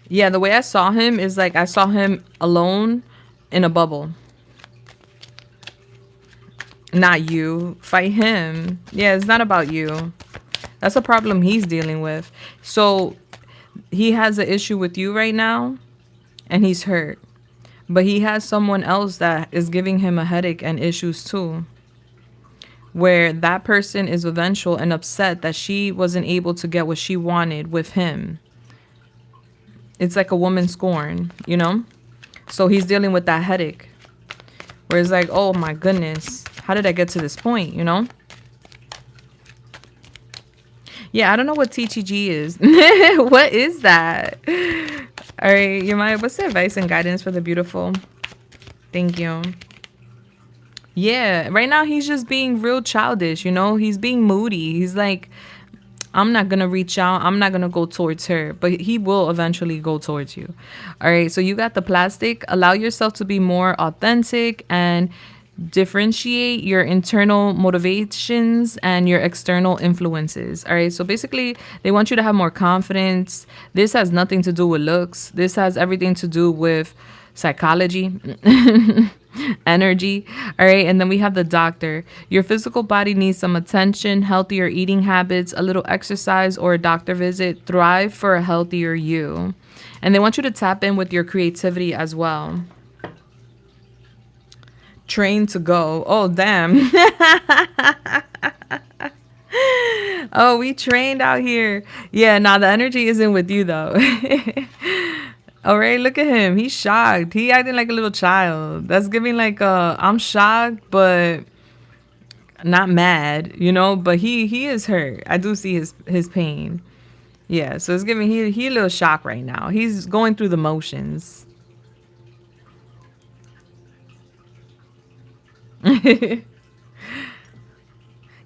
Yeah, the way I saw him is like I saw him alone in a bubble. Not you. Fight him. Yeah, it's not about you. That's a problem he's dealing with. So he has an issue with you right now and he's hurt. But he has someone else that is giving him a headache and issues too. Where that person is revengeful and upset that she wasn't able to get what she wanted with him. It's like a woman scorn, you know? So he's dealing with that headache. Where it's like, oh my goodness, how did I get to this point, you know? Yeah, I don't know what TTG is. What is that? All right, what's the advice and guidance for the beautiful? Thank you. Yeah, right now he's just being real childish, you know? He's being moody. He's like, I'm not going to reach out. I'm not going to go towards her, but he will eventually go towards you. All right. So you got the plastic. Allow yourself to be more authentic and differentiate your internal motivations and your external influences. All right. So basically, they want you to have more confidence. This has nothing to do with looks. This has everything to do with psychology. Energy. All right. And then we have the doctor. Your physical body needs some attention, healthier eating habits, a little exercise, or a doctor visit. Thrive for a healthier you. And they want you to tap in with your creativity as well. Train to go. Oh, damn. Oh, we trained out here. Yeah, nah, the energy isn't with you though. All right, look at him. He's shocked. He acting like a little child. That's giving like I'm shocked, but not mad, you know. But he is hurt. I do see his pain. Yeah, so it's giving he a little shock right now. He's going through the motions.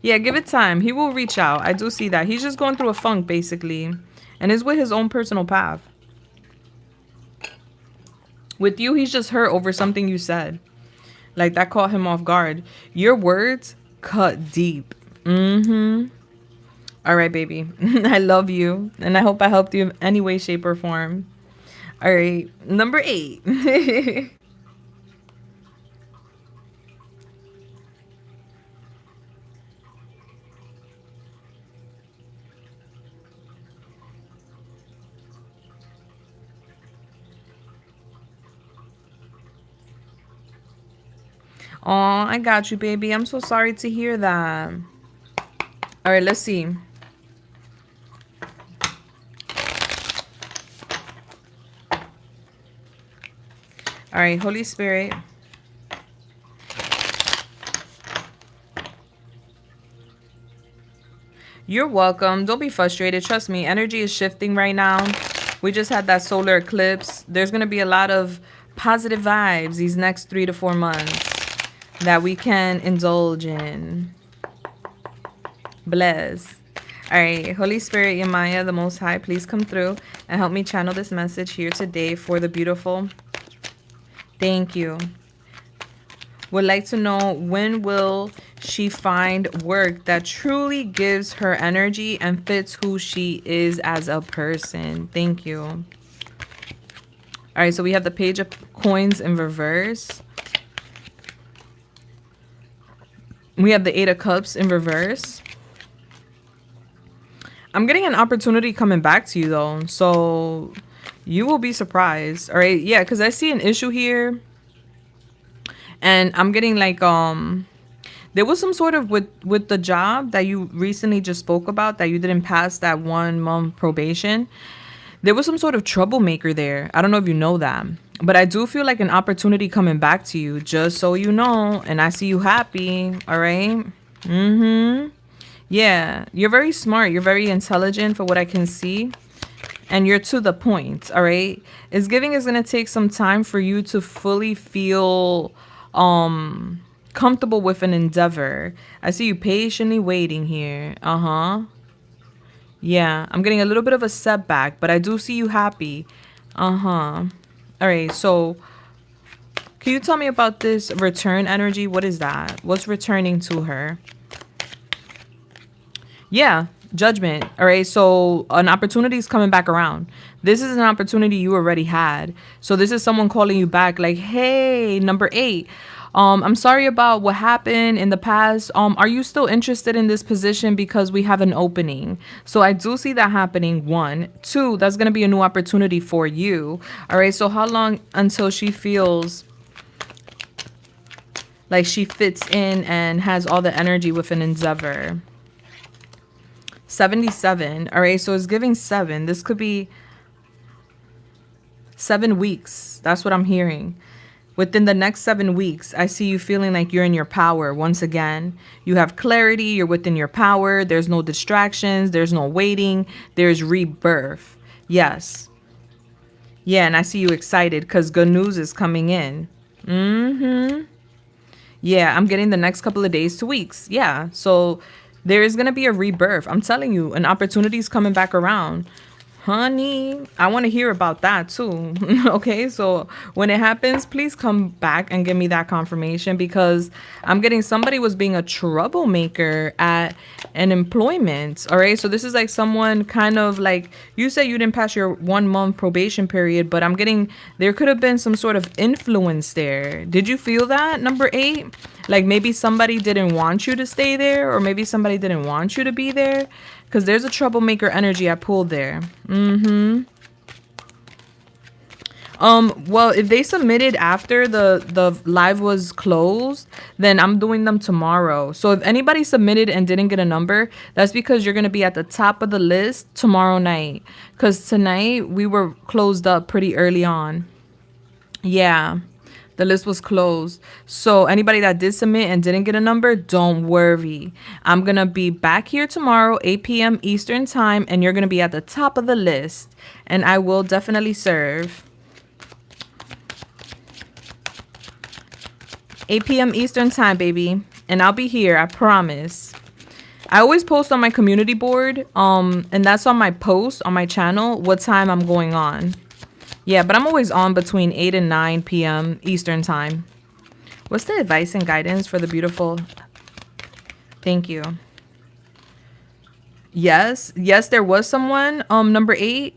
Yeah, give it time. He will reach out. I do see that. He's just going through a funk basically, and is with his own personal path. With you, he's just hurt over something you said. Like that caught him off guard. Your words cut deep. All right, baby. I love you. And I hope I helped you in any way, shape, or form. All right. Number 8. Oh, I got you, baby. I'm so sorry to hear that. All right, let's see. All right, Holy Spirit. You're welcome. Don't be frustrated. Trust me, energy is shifting right now. We just had that solar eclipse. There's going to be a lot of positive vibes these next 3 to 4 months that we can indulge in. Bless. All right, Holy Spirit, Yamaya, the Most High, please come through and help me channel this message here today for the beautiful. Thank you. Would like to know, when will she find work that truly gives her energy and fits who she is as a person? Thank you. All right, so we have the Page of Coins in reverse. We have the Eight of Cups in reverse. I'm getting an opportunity coming back to you, though, so you will be surprised. All right, yeah, because I see an issue here. And I'm getting like, there was some sort of with the job that you recently just spoke about, that you didn't pass that 1 month probation. There was some sort of troublemaker there. I don't know if you know that, but I do feel like an opportunity coming back to you, just so you know. And I see you happy. All right. Yeah, you're very smart. You're very intelligent for what I can see. And you're to the point. All right. It's going to take some time for you to fully feel comfortable with an endeavor. I see you patiently waiting here. Yeah, I'm getting a little bit of a setback, but I do see you happy. All right, so can you tell me about this return energy? What is that? What's returning to her? Yeah, Judgment. All right, so an opportunity is coming back around. This is an opportunity you already had. So this is someone calling you back like, hey, number 8. I'm sorry about what happened in the past. Are you still interested in this position, because we have an opening? So I do see that happening. 1, 2, that's going to be a new opportunity for you. All right, so how long until she feels like she fits in and has all the energy with an endeavor? 77. All right, so it's giving 7. This could be 7 weeks. That's what I'm hearing. Within the next 7 weeks, I see you feeling like you're in your power. Once again, you have clarity. You're within your power. There's no distractions. There's no waiting. There's rebirth. Yes. Yeah, and I see you excited because good news is coming in. Yeah, I'm getting the next couple of days to weeks. Yeah, so there is going to be a rebirth. I'm telling you, an opportunity is coming back around. Honey, I want to hear about that too. Okay, so when it happens, please come back and give me that confirmation, because I'm getting somebody was being a troublemaker at an employment. All right, so this is like someone kind of like, you said you didn't pass your 1 month probation period, but I'm getting there could have been some sort of influence there. Did you feel that, number 8? Like maybe somebody didn't want you to stay there, or maybe somebody didn't want you to be there. Because there's a troublemaker energy I pulled there. Well, if they submitted after the live was closed, then I'm doing them tomorrow. So if anybody submitted and didn't get a number, that's because you're going to be at the top of the list tomorrow night. Because tonight we were closed up pretty early on. Yeah. The list was closed. So anybody that did submit and didn't get a number, don't worry. I'm going to be back here tomorrow, 8 p.m. Eastern time, and you're going to be at the top of the list. And I will definitely serve. 8 p.m. Eastern time, baby. And I'll be here, I promise. I always post on my community board, and that's on my post on my channel, what time I'm going on. Yeah, but I'm always on between 8 and 9 p.m. Eastern time. What's the advice and guidance for the beautiful? Thank you. Yes, there was someone. Number 8.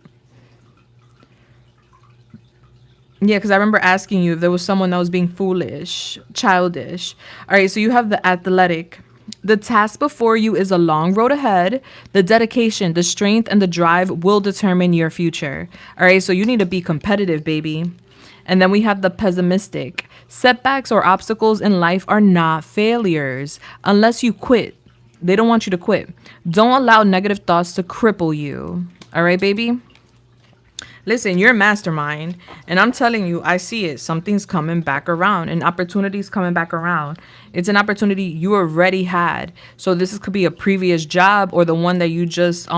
Yeah, because I remember asking you if there was someone that was being foolish, childish. All right, so you have the athletic. The task before you is a long road ahead. The dedication, the strength, and the drive will determine your future. All right, so you need to be competitive, baby. And then we have the pessimistic. Setbacks or obstacles in life are not failures unless you quit. They don't want you to quit. Don't allow negative thoughts to cripple you. All right, baby? Listen, you're a mastermind, and I'm telling you, I see it. Something's coming back around, an opportunity's coming back around. It's an opportunity you already had. So could be a previous job or the one that you just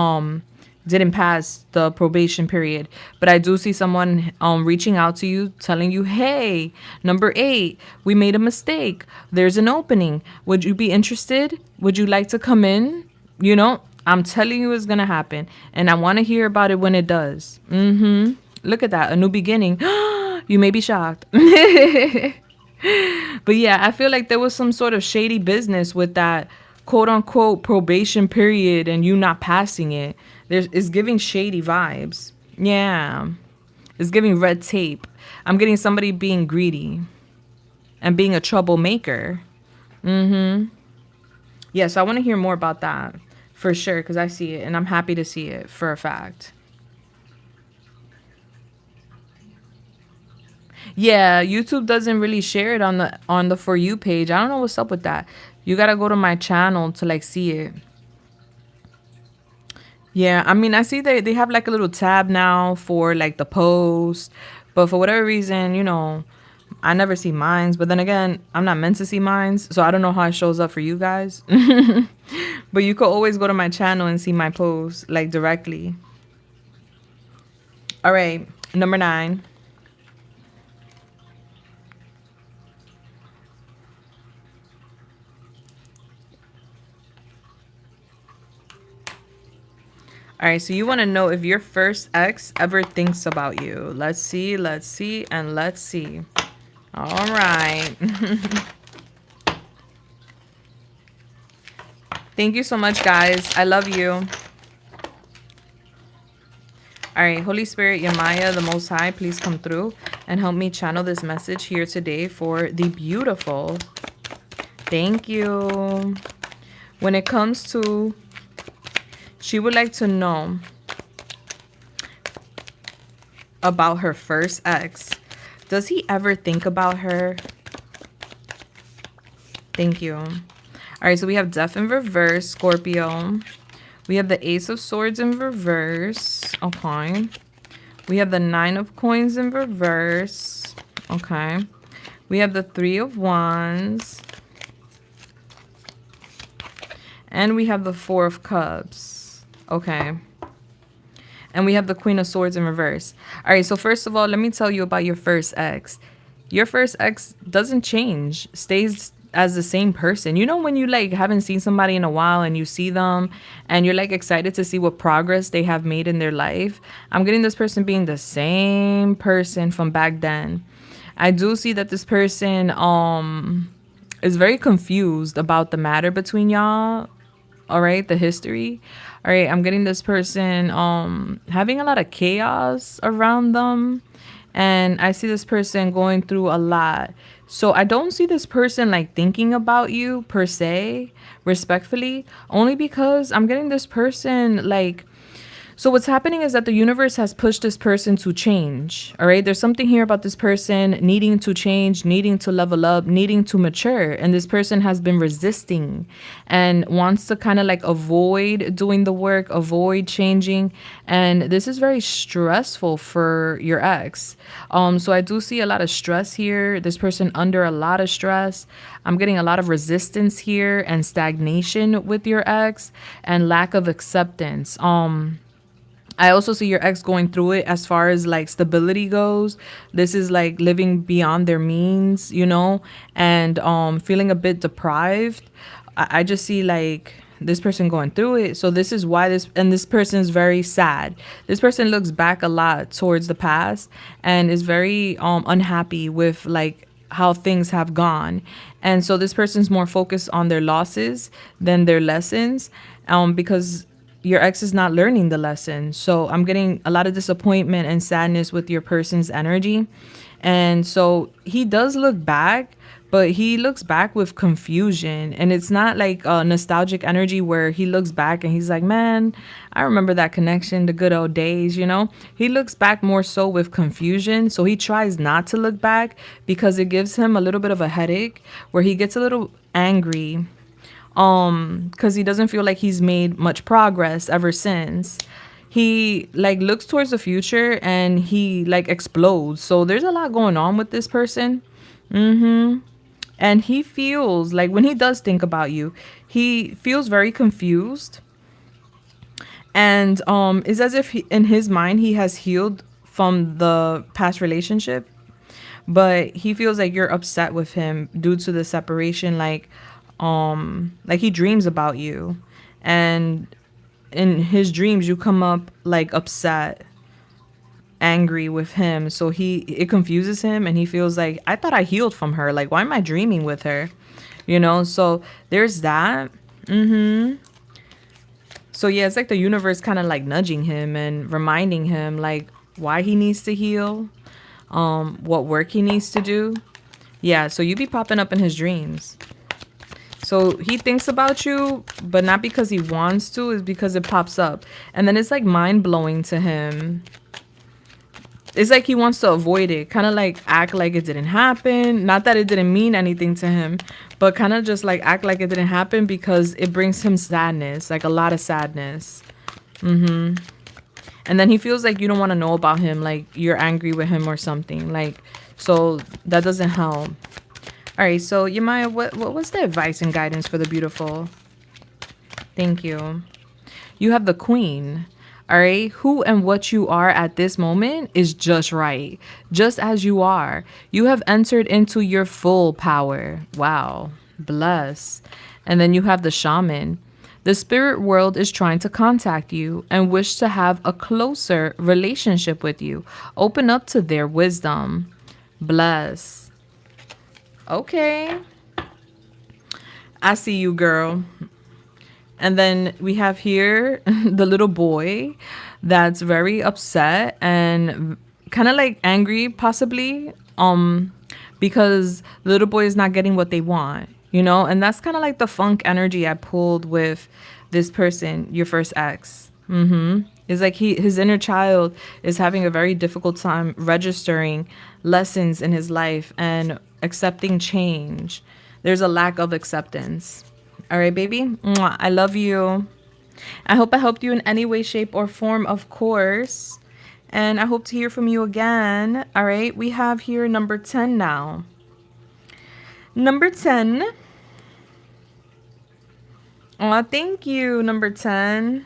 didn't pass the probation period. But I do see someone reaching out to you, telling you, hey, number 8, we made a mistake. There's an opening. Would you be interested? Would you like to come in? You know, I'm telling you it's going to happen. And I want to hear about it when it does. Look at that. A new beginning. You may be shocked. But yeah, I feel like there was some sort of shady business with that quote unquote probation period and you not passing it. It's giving shady vibes. Yeah. It's giving red tape. I'm getting somebody being greedy and being a troublemaker. Yeah, so I want to hear more about that for sure because I see it and I'm happy to see it for a fact. Yeah, YouTube doesn't really share it on the For You page. I don't know what's up with that. You got to go to my channel to like see it. Yeah, I mean, I see they have like a little tab now for like the post, but for whatever reason, I never see mines. But then again, I'm not meant to see mines, so I don't know how it shows up for you guys. But you could always go to my channel and see my posts like directly. All right, number 9. All right, so you want to know if your first ex ever thinks about you. Let's see, and let's see. All right. Thank you so much, guys. I love you. All right, Holy Spirit, Yamaya, the Most High, please come through and help me channel this message here today for the beautiful. Thank you. When it comes to, she would like to know about her first ex. Does he ever think about her? Thank you. All right, so we have Death in reverse, Scorpio. We have the Ace of Swords in reverse. Okay. We have the 9 of Coins in reverse. Okay. We have the 3 of Wands. And we have the 4 of Cups. Okay. And we have the Queen of Swords in reverse. All right, so first of all, let me tell you about your first ex. Your first ex doesn't change, stays as the same person. You know when you like haven't seen somebody in a while and you see them and you're like excited to see what progress they have made in their life? I'm getting this person being the same person from back then. I do see that this person is very confused about the matter between y'all. All right, the history. All right, I'm getting this person having a lot of chaos around them. And I see this person going through a lot. So I don't see this person like thinking about you per se, respectfully, only because I'm getting this person like, so what's happening is that the universe has pushed this person to change. All right. There's something here about this person needing to change, needing to level up, needing to mature. And this person has been resisting and wants to kind of like avoid doing the work, avoid changing. And this is very stressful for your ex. So I do see a lot of stress here. This person under a lot of stress. I'm getting a lot of resistance here and stagnation with your ex and lack of acceptance. I also see your ex going through it as far as like stability goes. This is like living beyond their means, and feeling a bit deprived. I just see like this person going through it. So this is why this person is very sad. This person looks back a lot towards the past and is very unhappy with like how things have gone. And so this person's more focused on their losses than their lessons, because your ex is not learning the lesson. So I'm getting a lot of disappointment and sadness with your person's energy. And so he does look back, but he looks back with confusion. And it's not like a nostalgic energy where he looks back and he's like, man, I remember that connection, the good old days, you know? He looks back more so with confusion. So he tries not to look back because it gives him a little bit of a headache where he gets a little angry because he doesn't feel like he's made much progress ever since. He like looks towards the future and he like explodes. So there's a lot going on with this person. And he feels like when he does think about you, he feels very confused. And it's as if in his mind he has healed from the past relationship, but he feels like you're upset with him due to the separation. Like he dreams about you, and in his dreams you come up like upset, angry with him. So it confuses him and he feels like, I thought I healed from her, like why am I dreaming with her, you know? So there's that. So yeah, it's like the universe kind of like nudging him and reminding him like why he needs to heal, what work he needs to do. Yeah, so you be popping up in his dreams. So he thinks about you, but not because he wants to, it's because it pops up. And then it's like mind blowing to him. It's like he wants to avoid it, kind of like act like it didn't happen. Not that it didn't mean anything to him, but kind of just like act like it didn't happen because it brings him sadness, like a lot of sadness. And then he feels like you don't want to know about him, like you're angry with him or something. Like, so that doesn't help. All right, so Yamaya, what was the advice and guidance for the beautiful? Thank you. You have the Queen. All right, who and what you are at this moment is just right, just as you are. You have entered into your full power. Wow, bless. And then you have the Shaman. The spirit world is trying to contact you and wish to have a closer relationship with you. Open up to their wisdom. Bless. Okay. I see you, girl. And then we have here the little boy that's very upset and kind of like angry, possibly, because the little boy is not getting what they want, you know? And that's kind of like the funk energy I pulled with this person, your first ex. It's like his inner child is having a very difficult time registering lessons in his life and accepting change. There's a lack of acceptance. All right, baby. Mwah. I love you. I hope I helped you in any way, shape, or form, of course. And I hope to hear from you again. All right, we have here number 10 now. Number 10. Oh, thank you, number 10.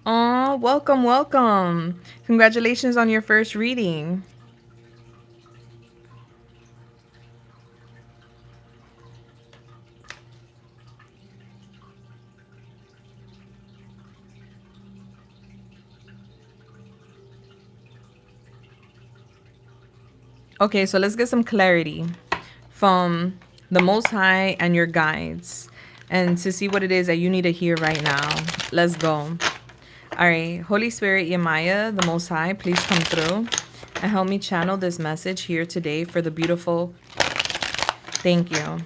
Oh, welcome, welcome. Congratulations on your first reading. Okay, so let's get some clarity from the Most High and your guides and to see what it is that you need to hear right now. Let's go. All right, Holy Spirit, Yamaya, the Most High, please come through and help me channel this message here today for the beautiful. Thank you.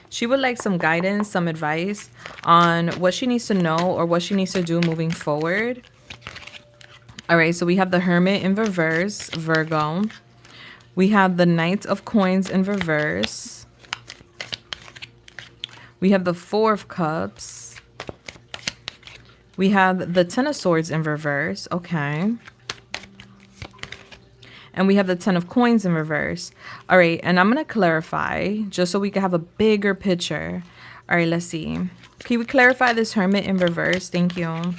She would like some guidance, some advice on what she needs to know or what she needs to do moving forward. All right, so we have the Hermit in reverse, Virgo. We have the Knight of Coins in reverse. We have the Four of Cups. We have the Ten of Swords in reverse. Okay. And we have the Ten of Coins in reverse. All right, and I'm going to clarify just so we can have a bigger picture. All right, let's see. Can we clarify this Hermit in reverse? Thank you.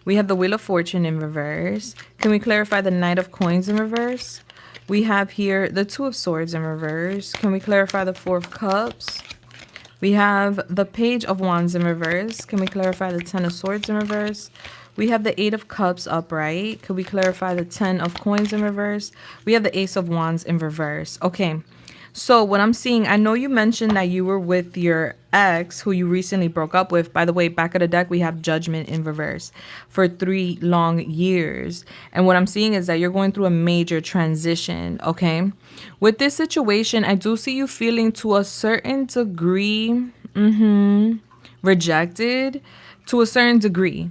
We have the Wheel of Fortune in reverse. Can we clarify the Knight of Coins in reverse? We have here the Two of Swords in reverse. Can we clarify the Four of Cups? We have the Page of Wands in reverse. Can we clarify the Ten of Swords in reverse? We have the Eight of Cups upright. Can we clarify the Ten of Coins in reverse? We have the Ace of Wands in reverse. Okay, So what I'm seeing, I know you mentioned that you were with your ex who you recently broke up with. By the way, back of the deck, we have Judgment in reverse for 3 long years. And what I'm seeing is that you're going through a major transition, okay? With this situation, I do see you feeling to a certain degree rejected to a certain degree,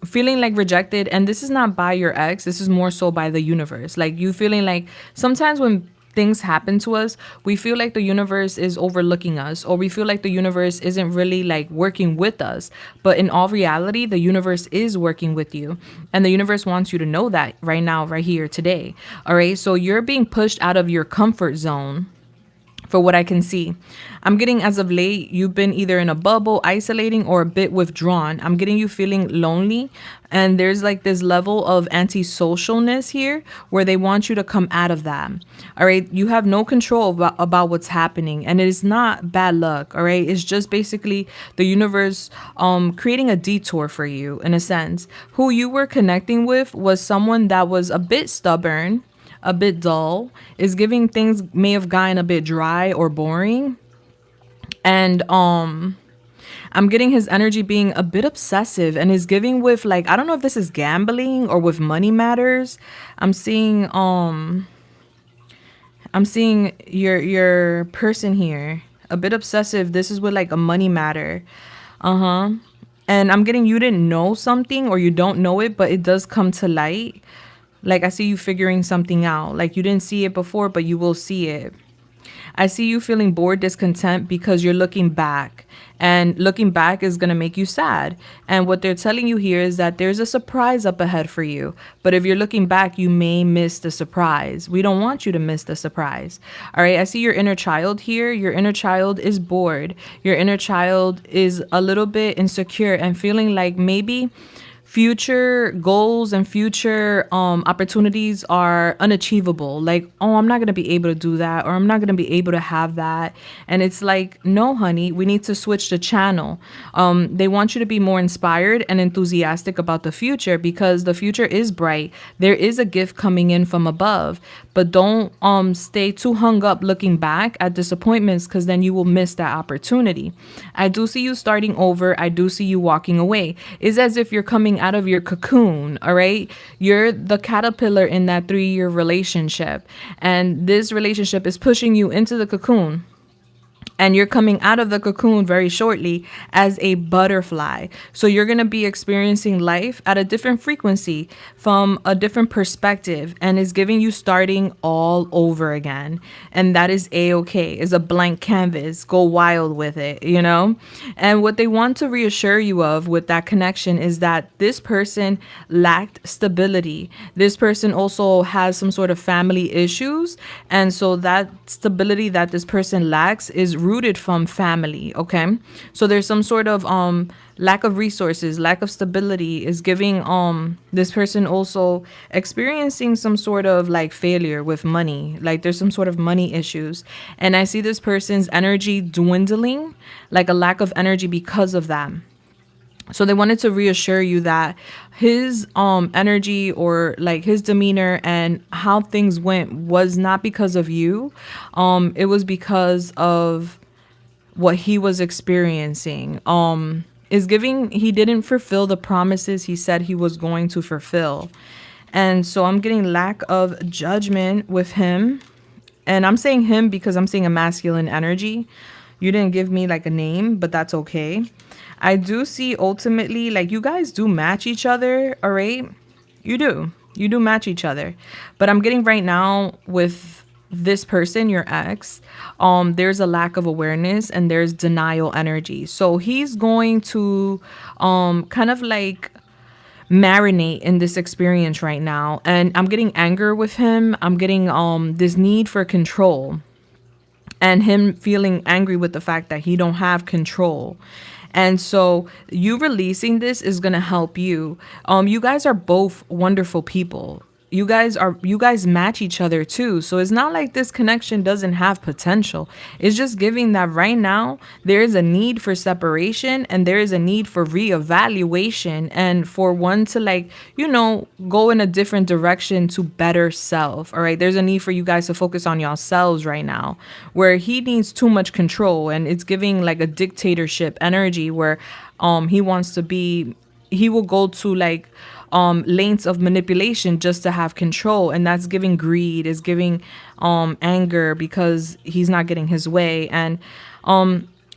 feeling like rejected. And this is not by your ex, this is more so by the universe. Like you feeling like sometimes when things happen to us, we feel like the universe is overlooking us, or we feel like the universe isn't really like working with us. But in all reality, the universe is working with you, and the universe wants you to know that right now, right here, today. All right, so you're being pushed out of your comfort zone. For what I can see, I'm getting as of late, you've been either in a bubble, isolating, or a bit withdrawn. I'm getting you feeling lonely. And there's like this level of antisocialness here where they want you to come out of that. All right. You have no control about what's happening. And it is not bad luck. All right. It's just basically the universe creating a detour for you in a sense. Who you were connecting with was someone that was a bit stubborn, a bit dull, is giving things may have gotten a bit dry or boring. And I'm getting his energy being a bit obsessive, and is giving with like, I don't know if this is gambling or with money matters. I'm seeing your person here a bit obsessive. This is with like a money matter. And I'm getting you didn't know something, or you don't know it, but it does come to light. Like I see you figuring something out. Like you didn't see it before, but you will see it. I see you feeling bored, discontent because you're looking back. And looking back is going to make you sad. And what they're telling you here is that there's a surprise up ahead for you. But if you're looking back, you may miss the surprise. We don't want you to miss the surprise. All right. I see your inner child here. Your inner child is bored. Your inner child is a little bit insecure and feeling like maybe future goals and future opportunities are unachievable. Like, oh, I'm not going to be able to do that, or I'm not going to be able to have that. And it's like, no, honey, we need to switch the channel. They want you to be more inspired and enthusiastic about the future, because the future is bright. There is a gift coming in from above, but don't stay too hung up looking back at disappointments, because then you will miss that opportunity. I do see you starting over. I do see you walking away. It's as if you're coming out of your cocoon. All right. You're the caterpillar in that 3-year relationship. And this relationship is pushing you into the cocoon. And you're coming out of the cocoon very shortly as a butterfly. So you're going to be experiencing life at a different frequency, from a different perspective, and is giving you starting all over again. And that is a-okay. It's a blank canvas. Go wild with it, you know? And what they want to reassure you of with that connection is that this person lacked stability. This person also has some sort of family issues. And so that stability that this person lacks is rooted from family. Okay, so there's some sort of lack of resources, lack of stability is giving this person also experiencing some sort of like failure with money. Like there's some sort of money issues, and I see this person's energy dwindling, like a lack of energy because of that. So they wanted to reassure you that his energy, or like his demeanor and how things went, was not because of you. It was because of what he was experiencing. Is giving he didn't fulfill the promises he said he was going to fulfill. And so I'm getting lack of judgment with him. And I'm saying him because I'm seeing a masculine energy. You didn't give me like a name, but that's okay. I do see ultimately like you guys do match each other. All right. You do match each other. But I'm getting right now with this person, your ex, there's a lack of awareness and there's denial energy. So he's going to kind of like marinate in this experience right now. And I'm getting anger with him. I'm getting this need for control, and him feeling angry with the fact that he don't have control. And so you releasing this is going to help you. You guys are both wonderful people. you guys match each other too. So it's not like this connection doesn't have potential. It's just giving that right now there is a need for separation, and there is a need for reevaluation, and for one to, like, go in a different direction to better self. All right, there's a need for you guys to focus on yourselves right now, where he needs too much control, and it's giving like a dictatorship energy where he will go to like lengths of manipulation just to have control, and that's giving greed, is giving anger because he's not getting his way. And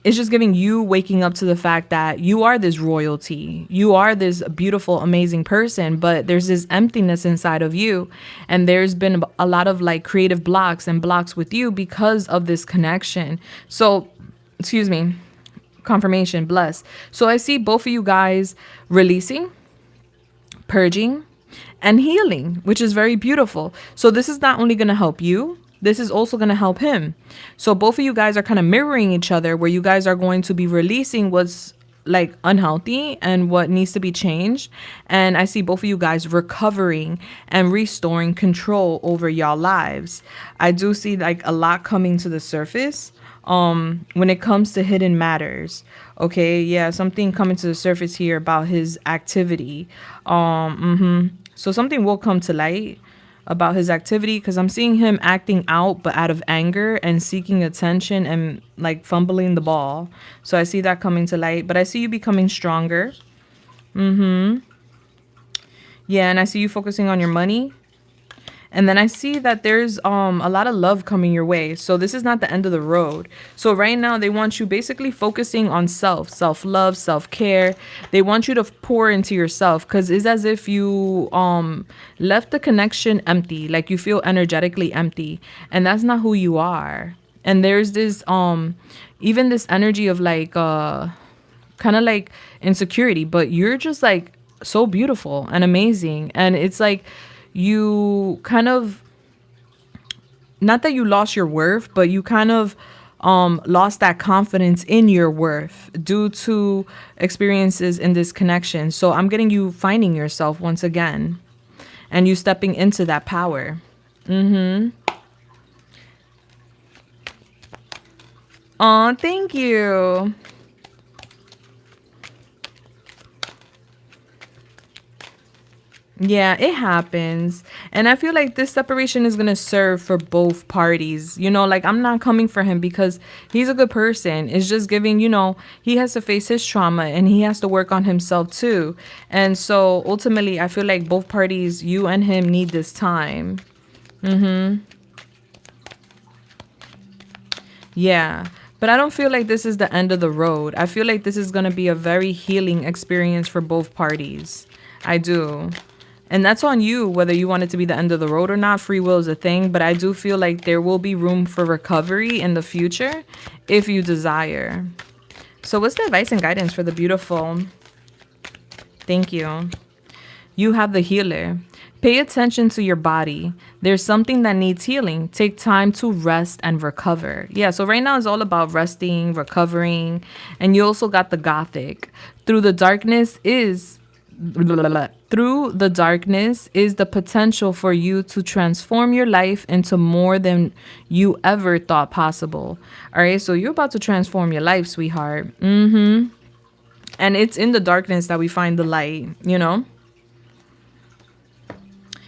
it's just giving you waking up to the fact that you are this royalty, you are this beautiful, amazing person, but there's this emptiness inside of you, and there's been a lot of like creative blocks and blocks with you because of this connection. So excuse me, confirmation, bless. So I see both of you guys releasing, purging, and healing, which is very beautiful. So this is not only going to help you, this is also going to help him. So both of you guys are kind of mirroring each other, where you guys are going to be releasing what's like unhealthy and what needs to be changed. And I see both of you guys recovering and restoring control over y'all lives. I do see like a lot coming to the surface when it comes to hidden matters. Okay, yeah, something coming to the surface here about his activity. So something will come to light about his activity, because I'm seeing him acting out but out of anger and seeking attention and like fumbling the ball. So I see that coming to light, but I see you becoming stronger. Yeah, and I see you focusing on your money. And then I see that there's a lot of love coming your way. So this is not the end of the road. So right now they want you basically focusing on self-love, self-care. They want you to pour into yourself, because it's as if you left the connection empty, like you feel energetically empty, and that's not who you are. And there's this even this energy of like kind of like insecurity, but you're just like so beautiful and amazing. And it's like you kind of, not that you lost your worth, but you kind of lost that confidence in your worth due to experiences in this connection. So I'm getting you finding yourself once again, and you stepping into that power. Oh, thank you. Yeah, it happens. And I feel like this separation is going to serve for both parties. Like I'm not coming for him because he's a good person. It's just giving, he has to face his trauma and he has to work on himself too. And so ultimately, I feel like both parties, you and him, need this time. Yeah. But I don't feel like this is the end of the road. I feel like this is going to be a very healing experience for both parties. I do. And that's on you, whether you want it to be the end of the road or not. Free will is a thing, but I do feel like there will be room for recovery in the future if you desire. So what's the advice and guidance for the beautiful? Thank you. You have the healer. Pay attention to your body. There's something that needs healing. Take time to rest and recover. Yeah, so right now it's all about resting, recovering, and you also got the Gothic. Through the darkness is the potential for you to transform your life into more than you ever thought possible. All right, so you're about to transform your life, sweetheart. And it's in the darkness that we find the light,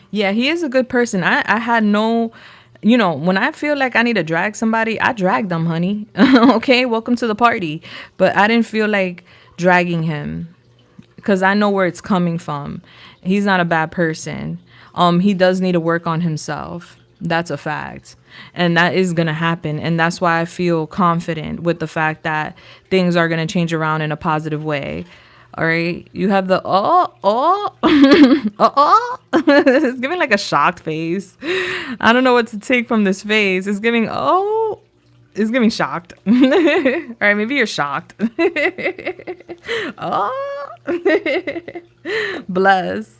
Yeah, he is a good person. I had no, when I feel like I need to drag somebody, I drag them, honey. Okay, welcome to the party. But I didn't feel like dragging him, because I know where it's coming from. He's not a bad person. He does need to work on himself. That's a fact. And that is going to happen. And that's why I feel confident with the fact that things are going to change around in a positive way. All right. You have the, it's giving like a shocked face. I don't know what to take from this face. It's giving, it's giving shocked. All right, maybe you're shocked. Bless.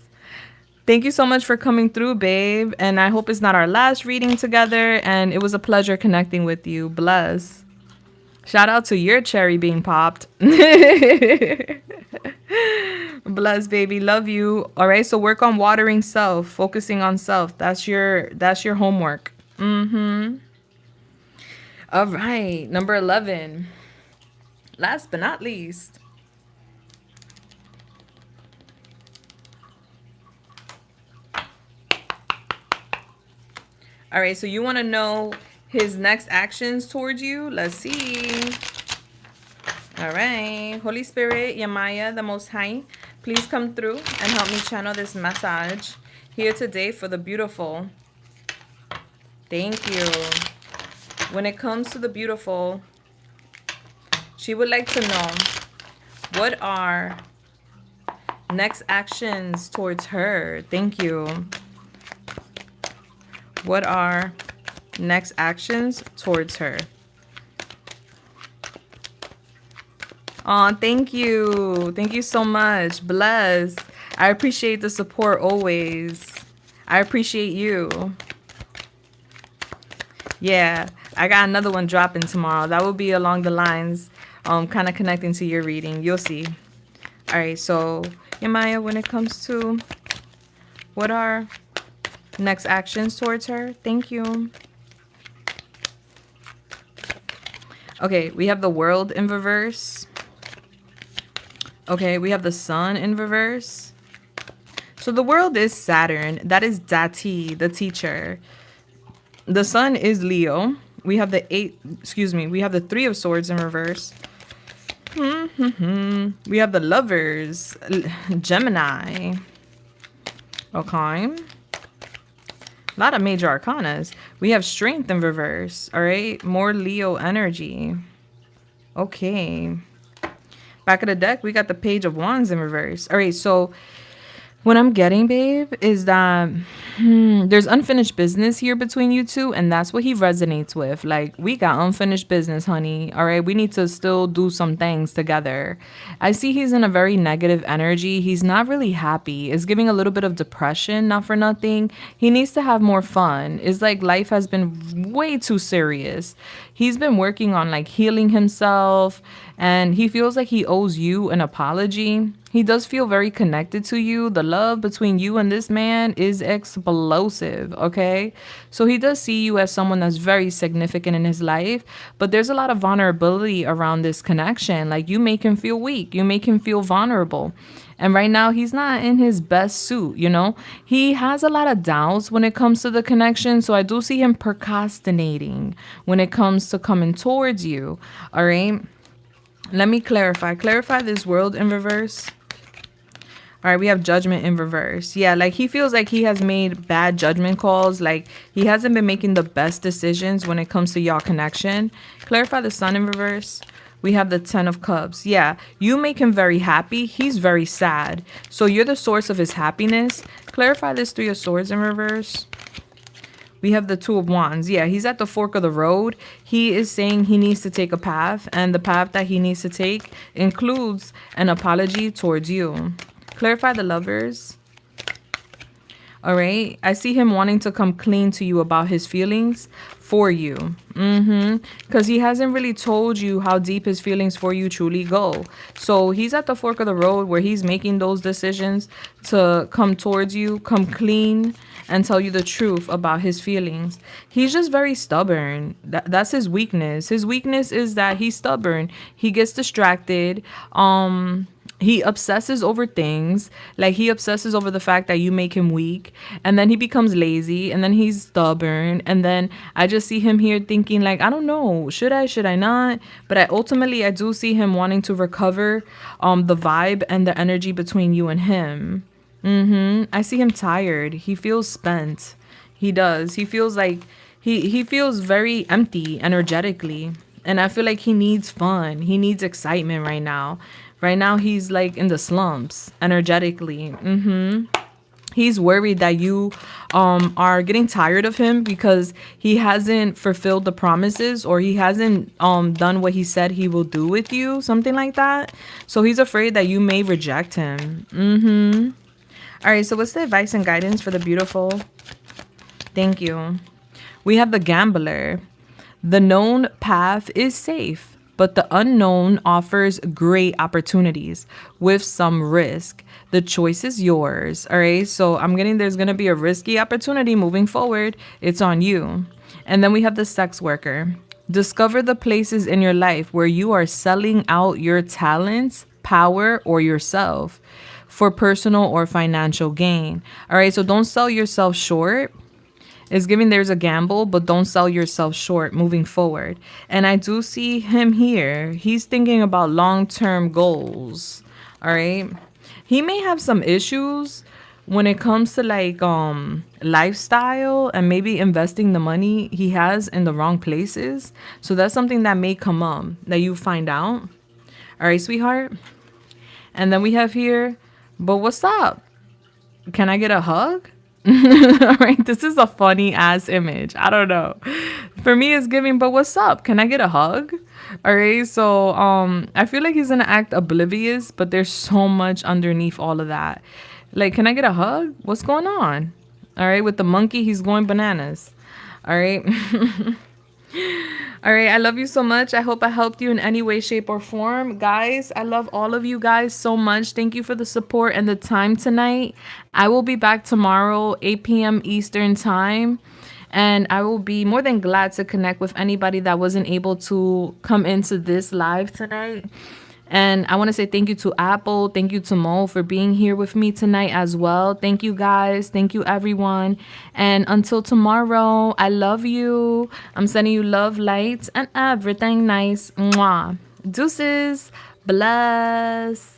Thank you so much for coming through, babe. And I hope it's not our last reading together. And it was a pleasure connecting with you. Bless. Shout out to your cherry being popped. Bless, baby. Love you. All right. So work on watering self, focusing on self. That's your homework. All right. Number 11. Last but not least. All right. So you want to know his next actions towards you? Let's see. All right. Holy Spirit, Yamaya, the Most High, please come through and help me channel this message here today for the beautiful. Thank you. When it comes to the beautiful, she would like to know, what are next actions towards her? Thank you. What are next actions towards her? Oh, thank you. Thank you so much. Bless. I appreciate the support always. I appreciate you. Yeah, I got another one dropping tomorrow. That will be along the lines, kind of connecting to your reading. You'll see. All right, so Yamaya, when it comes to what are next actions towards her? Thank you. Okay, we have the world in reverse. Okay, we have the sun in reverse. So the world is Saturn. That is Dati, the teacher. The sun is Leo. We have the we have the 3 of swords in reverse. We have the lovers, Gemini. Okay. A lot of major arcanas. We have strength in reverse. All right. More Leo energy. Okay. Back of the deck, we got the page of wands in reverse. All right. So what I'm getting, babe, is that there's unfinished business here between you two, and that's what he resonates with. Like, we got unfinished business, honey. All right, we need to still do some things together. I see he's in a very negative energy. He's not really happy. It's giving a little bit of depression, not for nothing. He needs to have more fun. It's like life has been way too serious. He's been working on like healing himself, and he feels like he owes you an apology. He does feel very connected to you. The love between you and this man is explosive, okay? So he does see you as someone that's very significant in his life, but there's a lot of vulnerability around this connection. Like, you make him feel weak. You make him feel vulnerable. And right now, he's not in his best suit, you know? He has a lot of doubts when it comes to the connection, so I do see him procrastinating when it comes to coming towards you, all right? Let me clarify. Clarify this world in reverse. All right, we have judgment in reverse. Yeah, like he feels like he has made bad judgment calls. Like he hasn't been making the best decisions when it comes to y'all connection. Clarify the sun in reverse. We have the 10 of cups. Yeah, you make him very happy. He's very sad. So you're the source of his happiness. Clarify this 3 of swords in reverse. We have the 2 of wands. Yeah, he's at the fork of the road. He is saying he needs to take a path, and the path that he needs to take includes an apology towards you. Clarify the lovers. All right. I see him wanting to come clean to you about his feelings for you. Because he hasn't really told you how deep his feelings for you truly go. So he's at the fork of the road where he's making those decisions to come towards you, come clean, and tell you the truth about his feelings. He's just very stubborn. That's his weakness. His weakness is that he's stubborn. He gets distracted. He obsesses over things. Like, he obsesses over the fact that you make him weak, and then he becomes lazy, and then he's stubborn, and then I just see him here thinking like, I don't know, should I not? But I do see him wanting to recover the vibe and the energy between you and him. I see him tired. He feels spent. He does. He feels like he feels very empty energetically, and I feel like he needs fun. He needs excitement right now. Right now, he's like in the slumps energetically. He's worried that you are getting tired of him because he hasn't fulfilled the promises, or he hasn't done what he said he will do with you, something like that. So he's afraid that you may reject him. All right, so what's the advice and guidance for the beautiful? Thank you. We have the gambler. The known path is safe. but the unknown offers great opportunities with some risk. The choice is yours. All right. So I'm getting there's going to be a risky opportunity moving forward. It's on you. And then we have the sex worker. Discover the places in your life where you are selling out your talents, power, or yourself for personal or financial gain. All right. So don't sell yourself short. It's giving there's a gamble, but don't sell yourself short moving forward. And I do see him here. He's thinking about long-term goals. All right. He may have some issues when it comes to like lifestyle and maybe investing the money he has in the wrong places. So that's something that may come up that you find out. All right, sweetheart. And then we have here, but what's up? Can I get a hug? All right, this is a funny ass image. I don't know. For me, it's giving, but what's up? Can I get a hug? All right, so I feel like he's gonna act oblivious, but there's so much underneath all of that. Like, can I get a hug? What's going on? All right, with the monkey, he's going bananas. All right. All right, I love you so much. I hope I helped you in any way, shape, or form. Guys, I love all of you guys so much. Thank you for the support and the time tonight. I will be back tomorrow, 8 p.m. Eastern time. And I will be more than glad to connect with anybody that wasn't able to come into this live tonight. And I want to say thank you to Apple. Thank you to Mo for being here with me tonight as well. Thank you, guys. Thank you, everyone. And until tomorrow, I love you. I'm sending you love, lights, and everything nice. Mwah. Deuces. Bless.